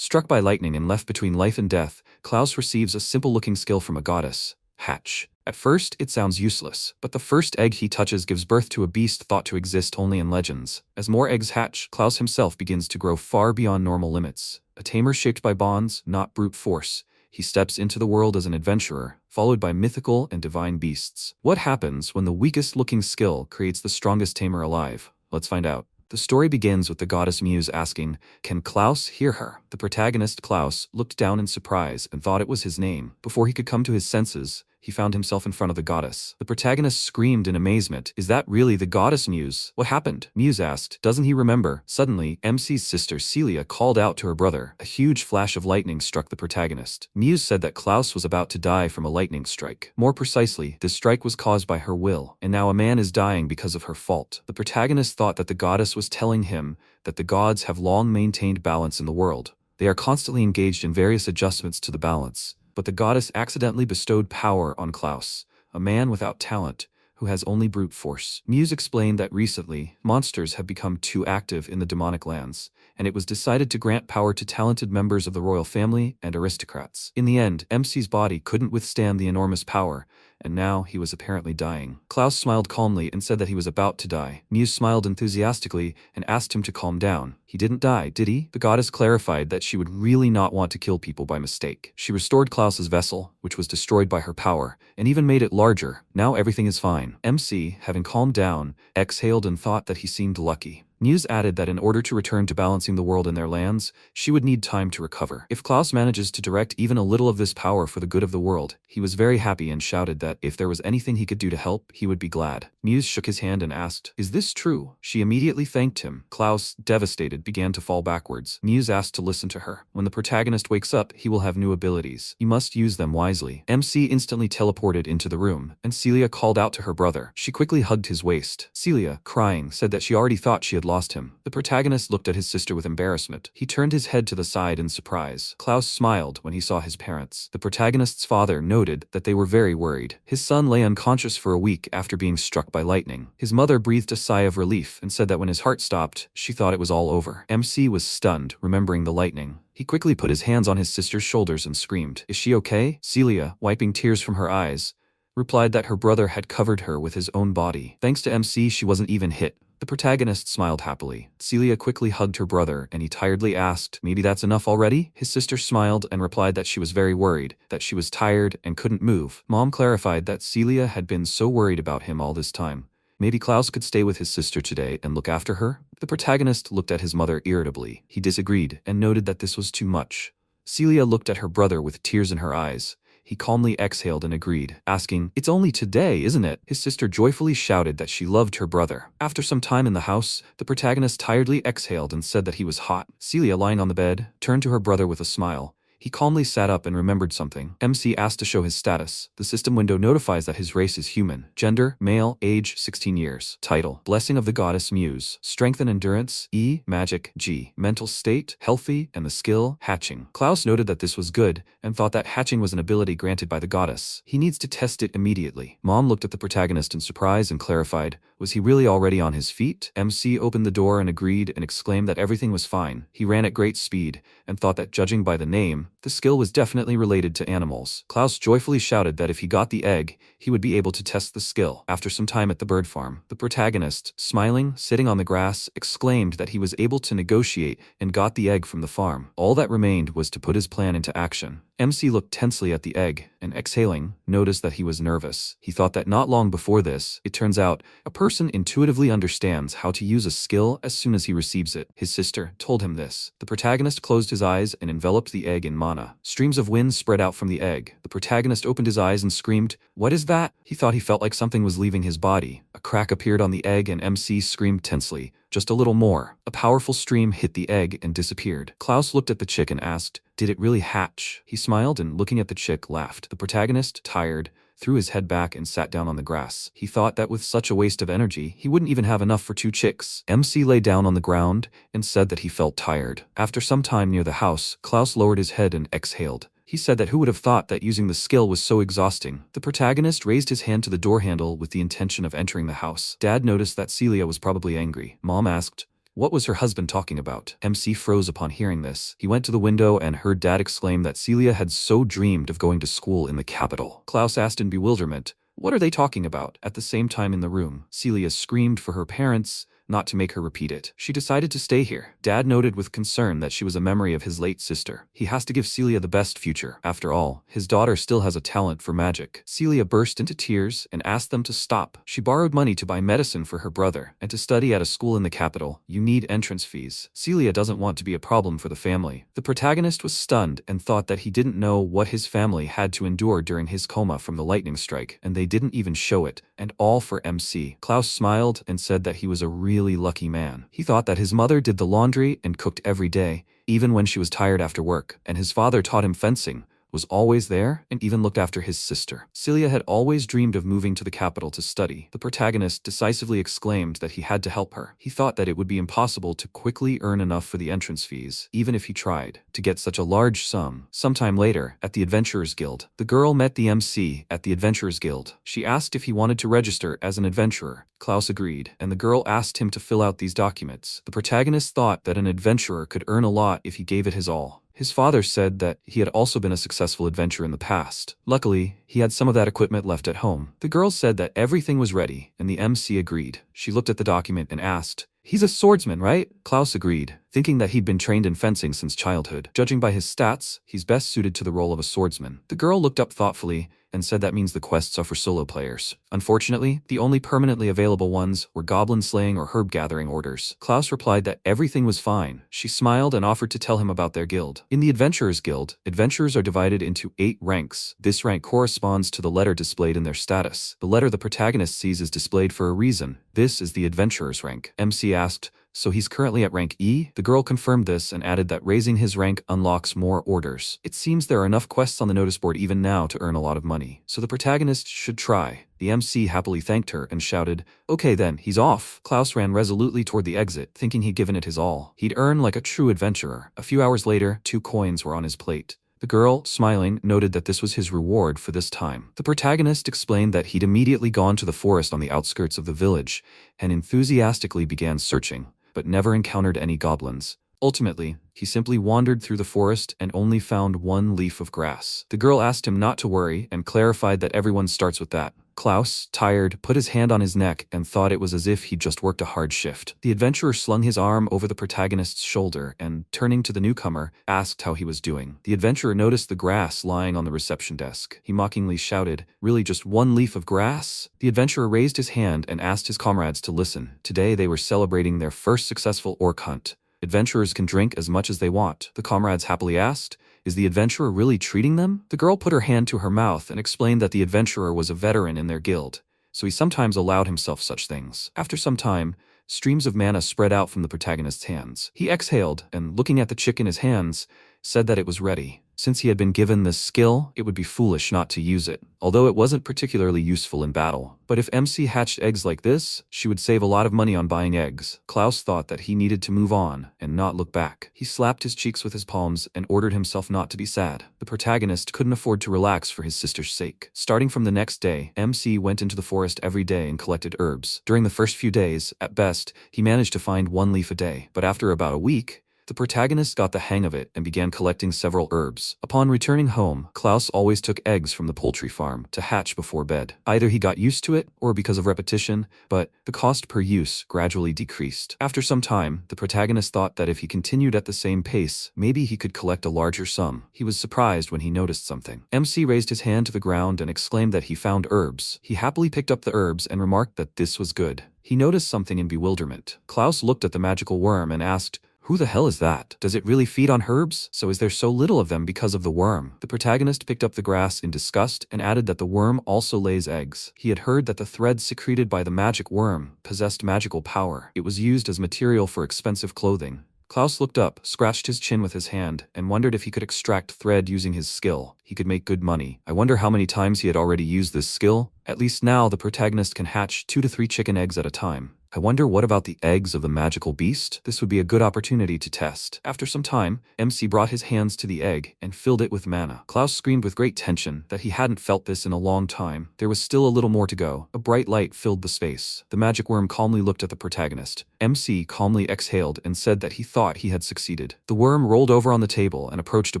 Struck by lightning and left between life and death, Klaus receives a simple-looking skill from a goddess, hatch. At first, it sounds useless, but the first egg he touches gives birth to a beast thought to exist only in legends. As more eggs hatch, Klaus himself begins to grow far beyond normal limits. A tamer shaped by bonds, not brute force. He steps into the world as an adventurer, followed by mythical and divine beasts. What happens when the weakest-looking skill creates the strongest tamer alive? Let's find out. The story begins with the goddess Muse asking, "Can Klaus hear her?" The protagonist, Klaus, looked down in surprise and thought it was his name. Before he could come to his senses, he found himself in front of the goddess. The protagonist screamed in amazement, "Is that really the goddess Muse? What happened?" Muse asked, "Doesn't he remember?" Suddenly, MC's sister Celia called out to her brother. A huge flash of lightning struck the protagonist. Muse said that Klaus was about to die from a lightning strike. More precisely, this strike was caused by her will, and now a man is dying because of her fault. The protagonist thought that the goddess was telling him that the gods have long maintained balance in the world. They are constantly engaged in various adjustments to the balance. But the goddess accidentally bestowed power on Klaus, a man without talent, who has only brute force. Muse explained that recently, monsters have become too active in the demonic lands, and it was decided to grant power to talented members of the royal family and aristocrats. In the end, MC's body couldn't withstand the enormous power, and now he was apparently dying. Klaus smiled calmly and said that he was about to die. Muse smiled enthusiastically and asked him to calm down. "He didn't die, did he?" The goddess clarified that she would really not want to kill people by mistake. She restored Klaus's vessel, which was destroyed by her power, and even made it larger. Now everything is fine. MC, having calmed down, exhaled and thought that he seemed lucky. Muse added that in order to return to balancing the world in their lands, she would need time to recover. If Klaus manages to direct even a little of this power for the good of the world, he was very happy and shouted that if there was anything he could do to help, he would be glad. Muse shook his hand and asked, "Is this true?" She immediately thanked him. Klaus, devastated, began to fall backwards. Muse asked to listen to her. "When the protagonist wakes up, he will have new abilities. You must use them wisely." MC instantly teleported into the room, and Celia called out to her brother. She quickly hugged his waist. Celia, crying, said that she already thought she had lost him. The protagonist looked at his sister with embarrassment. He turned his head to the side in surprise. Klaus smiled when he saw his parents. The protagonist's father noted that they were very worried. His son lay unconscious for a week after being struck by lightning. His mother breathed a sigh of relief and said that when his heart stopped, she thought it was all over. MC was stunned, remembering the lightning. He quickly put his hands on his sister's shoulders and screamed, "Is she okay?" Celia, wiping tears from her eyes, replied that her brother had covered her with his own body. Thanks to MC, she wasn't even hit. The protagonist smiled happily. Celia quickly hugged her brother and he tiredly asked, "Maybe that's enough already?" His sister smiled and replied that she was very worried, that she was tired and couldn't move. Mom clarified that Celia had been so worried about him all this time. Maybe Klaus could stay with his sister today and look after her? The protagonist looked at his mother irritably. He disagreed and noted that this was too much. Celia looked at her brother with tears in her eyes. He calmly exhaled and agreed, asking, "It's only today, isn't it?" His sister joyfully shouted that she loved her brother. After some time in the house, the protagonist tiredly exhaled and said that he was hot. Celia, lying on the bed, turned to her brother with a smile. He calmly sat up and remembered something. MC asked to show his status. The system window notifies that his race is human. Gender, male, age, 16 years. Title, Blessing of the Goddess Muse. Strength and Endurance, E, Magic, G. Mental state, healthy, and the skill, hatching. Klaus noted that this was good, and thought that hatching was an ability granted by the goddess. He needs to test it immediately. Mom looked at the protagonist in surprise and clarified, was he really already on his feet? MC opened the door and agreed and exclaimed that everything was fine. He ran at great speed, and thought that judging by the name, the skill was definitely related to animals. Klaus joyfully shouted that if he got the egg, he would be able to test the skill. After some time at the bird farm, the protagonist, smiling, sitting on the grass, exclaimed that he was able to negotiate and got the egg from the farm. All that remained was to put his plan into action. MC looked tensely at the egg, and exhaling, noticed that he was nervous. He thought that not long before this, it turns out, a person intuitively understands how to use a skill as soon as he receives it. His sister told him this. The protagonist closed his eyes and enveloped the egg in mana. Streams of wind spread out from the egg. The protagonist opened his eyes and screamed, "What is that?" He thought he felt like something was leaving his body. A crack appeared on the egg and MC screamed tensely, "Just a little more." A powerful stream hit the egg and disappeared. Klaus looked at the chick and asked, "Did it really hatch?" He smiled and, looking at the chick, laughed. The protagonist, tired, threw his head back and sat down on the grass. He thought that with such a waste of energy, he wouldn't even have enough for 2 chicks. MC lay down on the ground and said that he felt tired. After some time near the house, Klaus lowered his head and exhaled. He said that who would have thought that using the skill was so exhausting. The protagonist raised his hand to the door handle with the intention of entering the house. Dad noticed that Celia was probably angry. Mom asked, What was her husband talking about? MC froze upon hearing this. He went to the window and heard Dad exclaim that Celia had so dreamed of going to school in the capital. Klaus asked in bewilderment, "What are they talking about?" At the same time in the room, Celia screamed for her parents, not to make her repeat it. She decided to stay here. Dad noted with concern that she was a memory of his late sister. He has to give Celia the best future. After all, his daughter still has a talent for magic. Celia burst into tears and asked them to stop. She borrowed money to buy medicine for her brother, and to study at a school in the capital, you need entrance fees. Celia doesn't want to be a problem for the family. The protagonist was stunned and thought that he didn't know what his family had to endure during his coma from the lightning strike, and they didn't even show it, and all for MC. Klaus smiled and said that he was a really lucky man. He thought that his mother did the laundry and cooked every day, even when she was tired after work, and his father taught him fencing, was always there, and even looked after his sister. Celia had always dreamed of moving to the capital to study. The protagonist decisively exclaimed that he had to help her. He thought that it would be impossible to quickly earn enough for the entrance fees, even if he tried, to get such a large sum. Sometime later, at the Adventurers Guild, the girl met the MC at the Adventurers Guild. She asked if he wanted to register as an adventurer. Klaus agreed, and the girl asked him to fill out these documents. The protagonist thought that an adventurer could earn a lot if he gave it his all. His father said that he had also been a successful adventurer in the past. Luckily, he had some of that equipment left at home. The girl said that everything was ready, and the MC agreed. She looked at the document and asked, "He's a swordsman, right?" Klaus agreed, thinking that he'd been trained in fencing since childhood. Judging by his stats, he's best suited to the role of a swordsman. The girl looked up thoughtfully and said that means the quests are for solo players. Unfortunately, the only permanently available ones were goblin slaying or herb gathering orders. Klaus replied that everything was fine. She smiled and offered to tell him about their guild. In the Adventurers Guild, adventurers are divided into 8 ranks. This rank corresponds to the letter displayed in their status. The letter the protagonist sees is displayed for a reason. This is the adventurer's rank. MC asked, "So he's currently at rank E?" The girl confirmed this and added that raising his rank unlocks more orders. It seems there are enough quests on the notice board even now to earn a lot of money, so the protagonist should try. The MC happily thanked her and shouted, "Okay then, he's off." Klaus ran resolutely toward the exit, thinking he'd given it his all. He'd earn like a true adventurer. A few hours later, 2 coins were on his plate. The girl, smiling, noted that this was his reward for this time. The protagonist explained that he'd immediately gone to the forest on the outskirts of the village and enthusiastically began searching, but never encountered any goblins. Ultimately, he simply wandered through the forest and only found 1 leaf of grass. The girl asked him not to worry and clarified that everyone starts with that. Klaus, tired, put his hand on his neck and thought it was as if he'd just worked a hard shift. The adventurer slung his arm over the protagonist's shoulder and, turning to the newcomer, asked how he was doing. The adventurer noticed the grass lying on the reception desk. He mockingly shouted, "Really just 1 leaf of grass?" The adventurer raised his hand and asked his comrades to listen. Today they were celebrating their first successful orc hunt. Adventurers can drink as much as they want. The comrades happily asked, "Is the adventurer really treating them?" The girl put her hand to her mouth and explained that the adventurer was a veteran in their guild, so he sometimes allowed himself such things. After some time, streams of mana spread out from the protagonist's hands. He exhaled and, looking at the chick in his hands, said that it was ready. Since he had been given this skill, it would be foolish not to use it, although it wasn't particularly useful in battle. But if MC hatched eggs like this, she would save a lot of money on buying eggs. Klaus thought that he needed to move on and not look back. He slapped his cheeks with his palms and ordered himself not to be sad. The protagonist couldn't afford to relax for his sister's sake. Starting from the next day, MC went into the forest every day and collected herbs. During the first few days, at best, he managed to find 1 leaf a day. But after about a week, the protagonist got the hang of it and began collecting several herbs. Upon returning home, Klaus always took eggs from the poultry farm to hatch before bed. Either he got used to it or because of repetition, but the cost per use gradually decreased. After some time, the protagonist thought that if he continued at the same pace, maybe he could collect a larger sum. He was surprised when he noticed something. MC raised his hand to the ground and exclaimed that he found herbs. He happily picked up the herbs and remarked that this was good. He noticed something in bewilderment. Klaus looked at the magical worm and asked, "Who the hell is that? Does it really feed on herbs? So is there so little of them because of the worm?" The protagonist picked up the grass in disgust and added that the worm also lays eggs. He had heard that the thread secreted by the magic worm possessed magical power. It was used as material for expensive clothing. Klaus looked up, scratched his chin with his hand, and wondered if he could extract thread using his skill. He could make good money. I wonder how many times he had already used this skill. At least now the protagonist can hatch 2 to 3 chicken eggs at a time. I wonder what about the eggs of the magical beast? This would be a good opportunity to test. After some time, MC brought his hands to the egg and filled it with mana. Klaus screamed with great tension that he hadn't felt this in a long time. There was still a little more to go. A bright light filled the space. The magic worm calmly looked at the protagonist. MC calmly exhaled and said that he thought he had succeeded. The worm rolled over on the table and approached a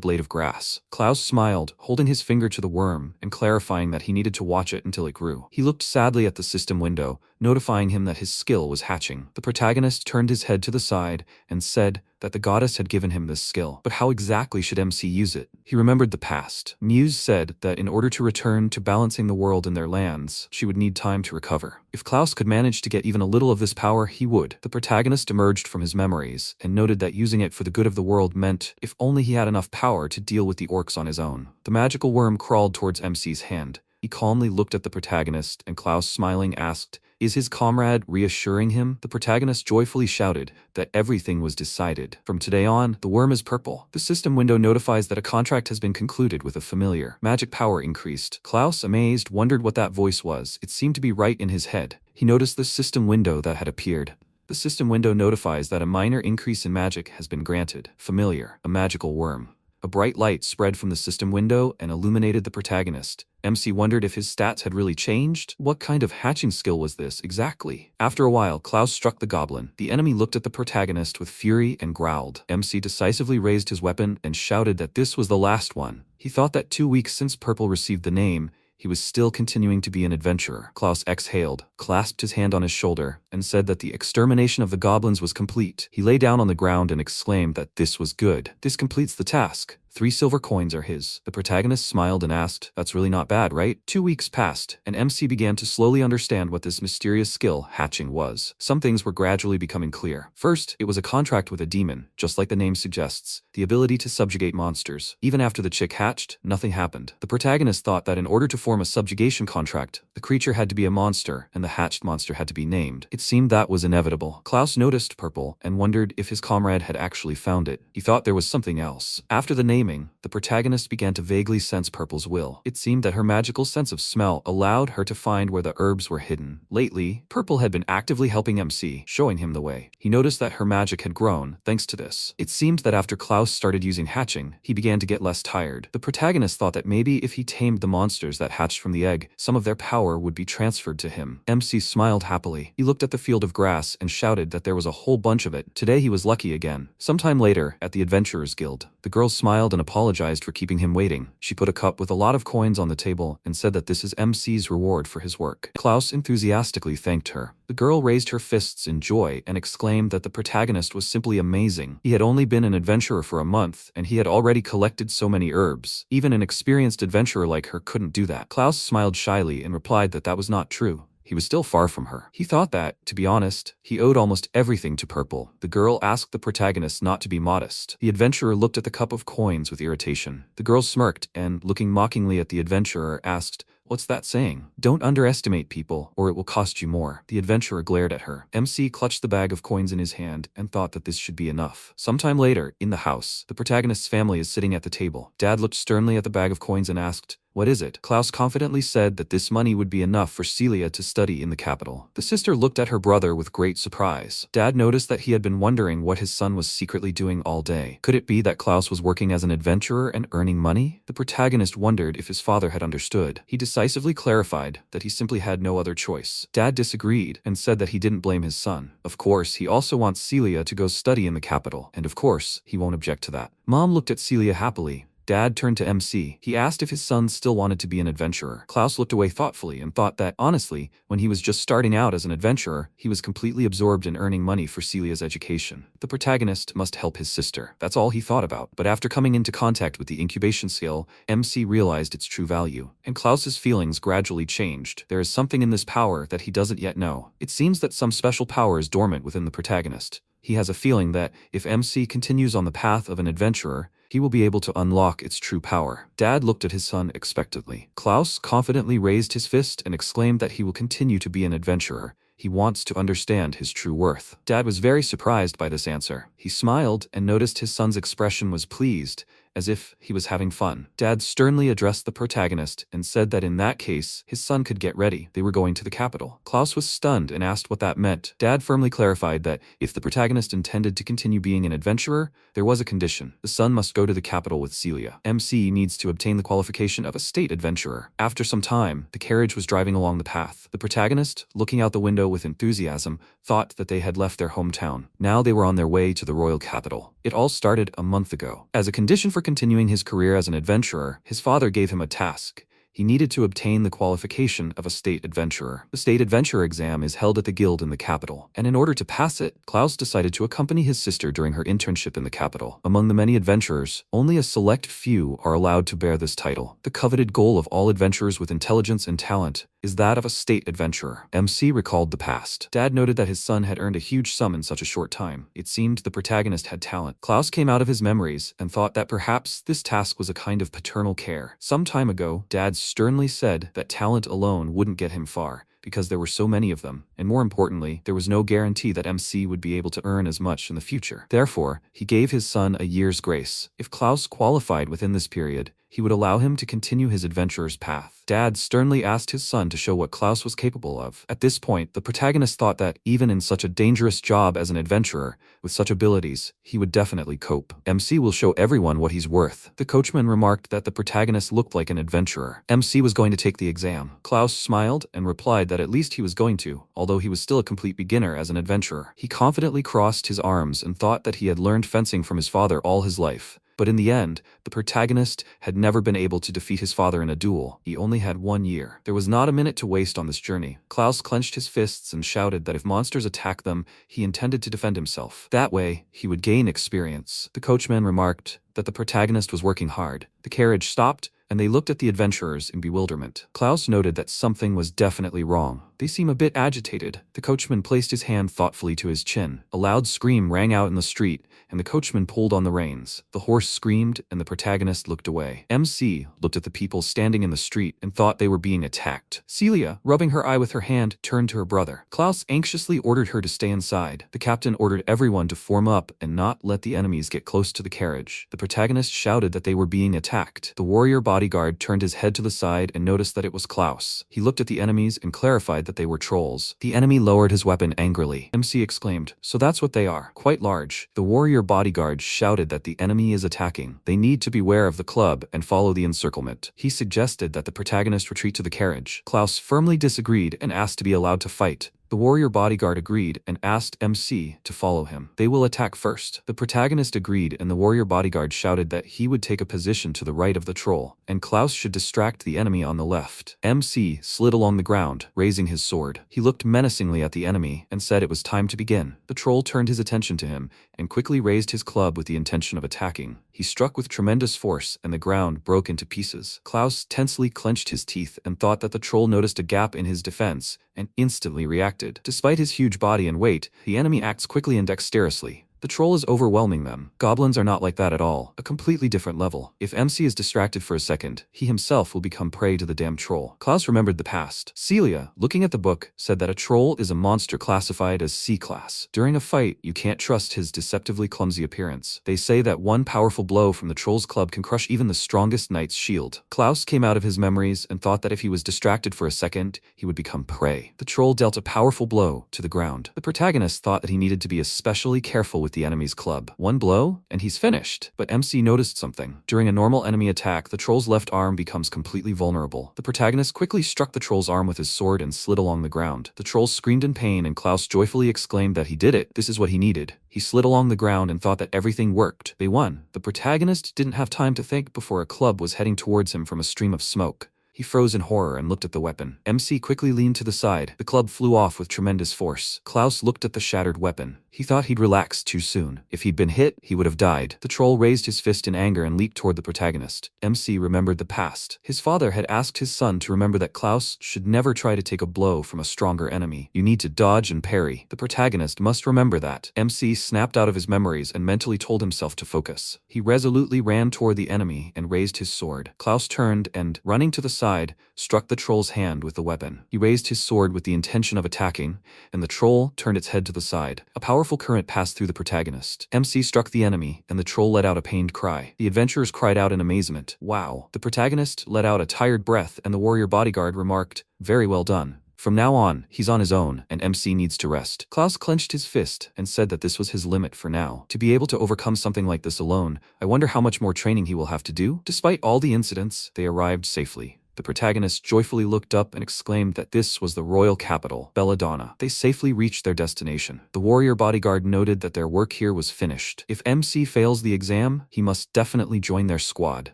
blade of grass. Klaus smiled, holding his finger to the worm and clarifying that he needed to watch it until it grew. He looked sadly at the system window, notifying him that his skill was hatching. The protagonist turned his head to the side and said that the goddess had given him this skill. But how exactly should MC use it? He remembered the past. Muse said that in order to return to balancing the world in their lands, she would need time to recover. If Klaus could manage to get even a little of this power, he would. The protagonist emerged from his memories and noted that using it for the good of the world meant if only he had enough power to deal with the orcs on his own. The magical worm crawled towards MC's hand. He calmly looked at the protagonist, and Klaus, smiling, asked, "Is his comrade reassuring him?" The protagonist joyfully shouted that everything was decided. From today on, the worm is purple. The system window notifies that a contract has been concluded with a familiar. Magic power increased. Klaus, amazed, wondered what that voice was. It seemed to be right in his head. He noticed the system window that had appeared. The system window notifies that a minor increase in magic has been granted. Familiar, a magical worm. A bright light spread from the system window and illuminated the protagonist. MC wondered if his stats had really changed. What kind of hatching skill was this exactly? After a while, Klaus struck the goblin. The enemy looked at the protagonist with fury and growled. MC decisively raised his weapon and shouted that this was the last one. He thought that 2 weeks since Purple received the name, he was still continuing to be an adventurer. Klaus exhaled, clasped his hand on his shoulder, and said that the extermination of the goblins was complete. He lay down on the ground and exclaimed that this was good. This completes the task. 3 silver coins are his. The protagonist smiled and asked, "That's really not bad, right?" 2 weeks passed, and MC began to slowly understand what this mysterious skill, hatching, was. Some things were gradually becoming clear. First, it was a contract with a demon, just like the name suggests, the ability to subjugate monsters. Even after the chick hatched, nothing happened. The protagonist thought that in order to form a subjugation contract, the creature had to be a monster, and the hatched monster had to be named. It seemed that was inevitable. Klaus noticed Purple and wondered if his comrade had actually found it. He thought there was something else. After the naming, the protagonist began to vaguely sense Purple's will. It seemed that her magical sense of smell allowed her to find where the herbs were hidden. Lately, Purple had been actively helping MC, showing him the way. He noticed that her magic had grown, thanks to this. It seemed that after Klaus started using hatching, he began to get less tired. The protagonist thought that maybe if he tamed the monsters that hatched from the egg, some of their power would be transferred to him. MC smiled happily. He looked at the field of grass and shouted that there was a whole bunch of it. Today he was lucky again. Sometime later, at the Adventurers Guild, the girl smiled and apologized for keeping him waiting. She put a cup with a lot of coins on the table and said that this is MC's reward for his work. Klaus enthusiastically thanked her. The girl raised her fists in joy and exclaimed that the protagonist was simply amazing. He had only been an adventurer for a month, and he had already collected so many herbs. Even an experienced adventurer like her couldn't do that. Klaus smiled shyly and replied that that was not true. He was still far from her. He thought that, to be honest, he owed almost everything to Purple. The girl asked the protagonist not to be modest. The adventurer looked at the cup of coins with irritation. The girl smirked and, looking mockingly at the adventurer, asked, "What's that saying? Don't underestimate people, or it will cost you more." The adventurer glared at her. MC clutched the bag of coins in his hand and thought that this should be enough. Sometime later, in the house, the protagonist's family is sitting at the table. Dad looked sternly at the bag of coins and asked, "What is it?" Klaus confidently said that this money would be enough for Celia to study in the capital. The sister looked at her brother with great surprise. Dad noticed that he had been wondering what his son was secretly doing all day. Could it be that Klaus was working as an adventurer and earning money? The protagonist wondered if his father had understood. He decisively clarified that he simply had no other choice. Dad disagreed and said that he didn't blame his son. Of course, he also wants Celia to go study in the capital, and of course, he won't object to that. Mom looked at Celia happily. Dad turned to MC. He asked if his son still wanted to be an adventurer. Klaus looked away thoughtfully and thought that, honestly, when he was just starting out as an adventurer, he was completely absorbed in earning money for Celia's education. The protagonist must help his sister. That's all he thought about. But after coming into contact with the incubation skill, MC realized its true value. And Klaus's feelings gradually changed. There is something in this power that he doesn't yet know. It seems that some special power is dormant within the protagonist. He has a feeling that, if MC continues on the path of an adventurer, he will be able to unlock its true power. Dad looked at his son expectantly. Klaus confidently raised his fist and exclaimed that he will continue to be an adventurer. He wants to understand his true worth. Dad was very surprised by this answer. He smiled and noticed his son's expression was pleased, as if he was having fun. Dad sternly addressed the protagonist and said that in that case, his son could get ready. They were going to the capital. Klaus was stunned and asked what that meant. Dad firmly clarified that if the protagonist intended to continue being an adventurer, there was a condition. The son must go to the capital with Celia. MC needs to obtain the qualification of a state adventurer. After some time, the carriage was driving along the path. The protagonist, looking out the window with enthusiasm, thought that they had left their hometown. Now they were on their way to the royal capital. It all started a month ago. As a condition for continuing his career as an adventurer, his father gave him a task. He needed to obtain the qualification of a state adventurer. The state adventurer exam is held at the guild in the capital, and in order to pass it, Klaus decided to accompany his sister during her internship in the capital. Among the many adventurers, only a select few are allowed to bear this title. The coveted goal of all adventurers with intelligence and talent is that of a state adventurer. MC recalled the past. Dad noted that his son had earned a huge sum in such a short time. It seemed the protagonist had talent. Klaus came out of his memories and thought that perhaps this task was a kind of paternal care. Some time ago, Dad sternly said that talent alone wouldn't get him far, because there were so many of them, and more importantly, there was no guarantee that MC would be able to earn as much in the future. Therefore, he gave his son a year's grace. If Klaus qualified within this period, he would allow him to continue his adventurer's path. Dad sternly asked his son to show what Klaus was capable of. At this point, the protagonist thought that, even in such a dangerous job as an adventurer, with such abilities, he would definitely cope. MC will show everyone what he's worth. The coachman remarked that the protagonist looked like an adventurer. MC was going to take the exam. Klaus smiled and replied that at least he was going to, although he was still a complete beginner as an adventurer. He confidently crossed his arms and thought that he had learned fencing from his father all his life. But in the end, the protagonist had never been able to defeat his father in a duel. He only had 1 year. There was not a minute to waste on this journey. Klaus clenched his fists and shouted that if monsters attacked them, he intended to defend himself. That way, he would gain experience. The coachman remarked that the protagonist was working hard. The carriage stopped, and they looked at the adventurers in bewilderment. Klaus noted that something was definitely wrong. They seem a bit agitated. The coachman placed his hand thoughtfully to his chin. A loud scream rang out in the street, and the coachman pulled on the reins. The horse screamed, and the protagonist looked away. MC looked at the people standing in the street and thought they were being attacked. Celia, rubbing her eye with her hand, turned to her brother. Klaus anxiously ordered her to stay inside. The captain ordered everyone to form up and not let the enemies get close to the carriage. The protagonist shouted that they were being attacked. The warrior bodyguard turned his head to the side and noticed that it was Klaus. He looked at the enemies and clarified that they were trolls. The enemy lowered his weapon angrily. MC exclaimed, "So that's what they are. Quite large." The warrior bodyguard shouted that the enemy is attacking. They need to beware of the club and follow the encirclement. He suggested that the protagonist retreat to the carriage. Klaus firmly disagreed and asked to be allowed to fight. The warrior bodyguard agreed and asked MC to follow him. They will attack first. The protagonist agreed, and the warrior bodyguard shouted that he would take a position to the right of the troll, and Klaus should distract the enemy on the left. MC slid along the ground, raising his sword. He looked menacingly at the enemy and said it was time to begin. The troll turned his attention to him and quickly raised his club with the intention of attacking. He struck with tremendous force, and the ground broke into pieces. Klaus tensely clenched his teeth and thought that the troll noticed a gap in his defense and instantly reacted. Despite his huge body and weight, the enemy acts quickly and dexterously. The troll is overwhelming them. Goblins are not like that at all. A completely different level. If MC is distracted for a second, he himself will become prey to the damn troll. Klaus remembered the past. Celia, looking at the book, said that a troll is a monster classified as C-class. During a fight, you can't trust his deceptively clumsy appearance. They say that one powerful blow from the troll's club can crush even the strongest knight's shield. Klaus came out of his memories and thought that if he was distracted for a second, he would become prey. The troll dealt a powerful blow to the ground. The protagonist thought that he needed to be especially careful with the enemy's club. One blow, and he's finished. But MC noticed something. During a normal enemy attack, the troll's left arm becomes completely vulnerable. The protagonist quickly struck the troll's arm with his sword and slid along the ground. The troll screamed in pain, and Klaus joyfully exclaimed that he did it. This is what he needed. He slid along the ground and thought that everything worked. They won. The protagonist didn't have time to think before a club was heading towards him from a stream of smoke. He froze in horror and looked at the weapon. MC quickly leaned to the side. The club flew off with tremendous force. Klaus looked at the shattered weapon. He thought he'd relaxed too soon. If he'd been hit, he would have died. The troll raised his fist in anger and leaped toward the protagonist. MC remembered the past. His father had asked his son to remember that Klaus should never try to take a blow from a stronger enemy. You need to dodge and parry. The protagonist must remember that. MC snapped out of his memories and mentally told himself to focus. He resolutely ran toward the enemy and raised his sword. Klaus turned and, running to the side, side, struck the troll's hand with the weapon. He raised his sword with the intention of attacking, and the troll turned its head to the side. A powerful current passed through the protagonist. MC struck the enemy, and the troll let out a pained cry. The adventurers cried out in amazement. Wow. The protagonist let out a tired breath, and the warrior bodyguard remarked, "Very well done. From now on, he's on his own, and MC needs to rest." Klaus clenched his fist and said that this was his limit for now. To be able to overcome something like this alone, I wonder how much more training he will have to do? Despite all the incidents, they arrived safely. The protagonist joyfully looked up and exclaimed that this was the royal capital, Belladonna. They safely reached their destination. The warrior bodyguard noted that their work here was finished. If MC fails the exam, he must definitely join their squad.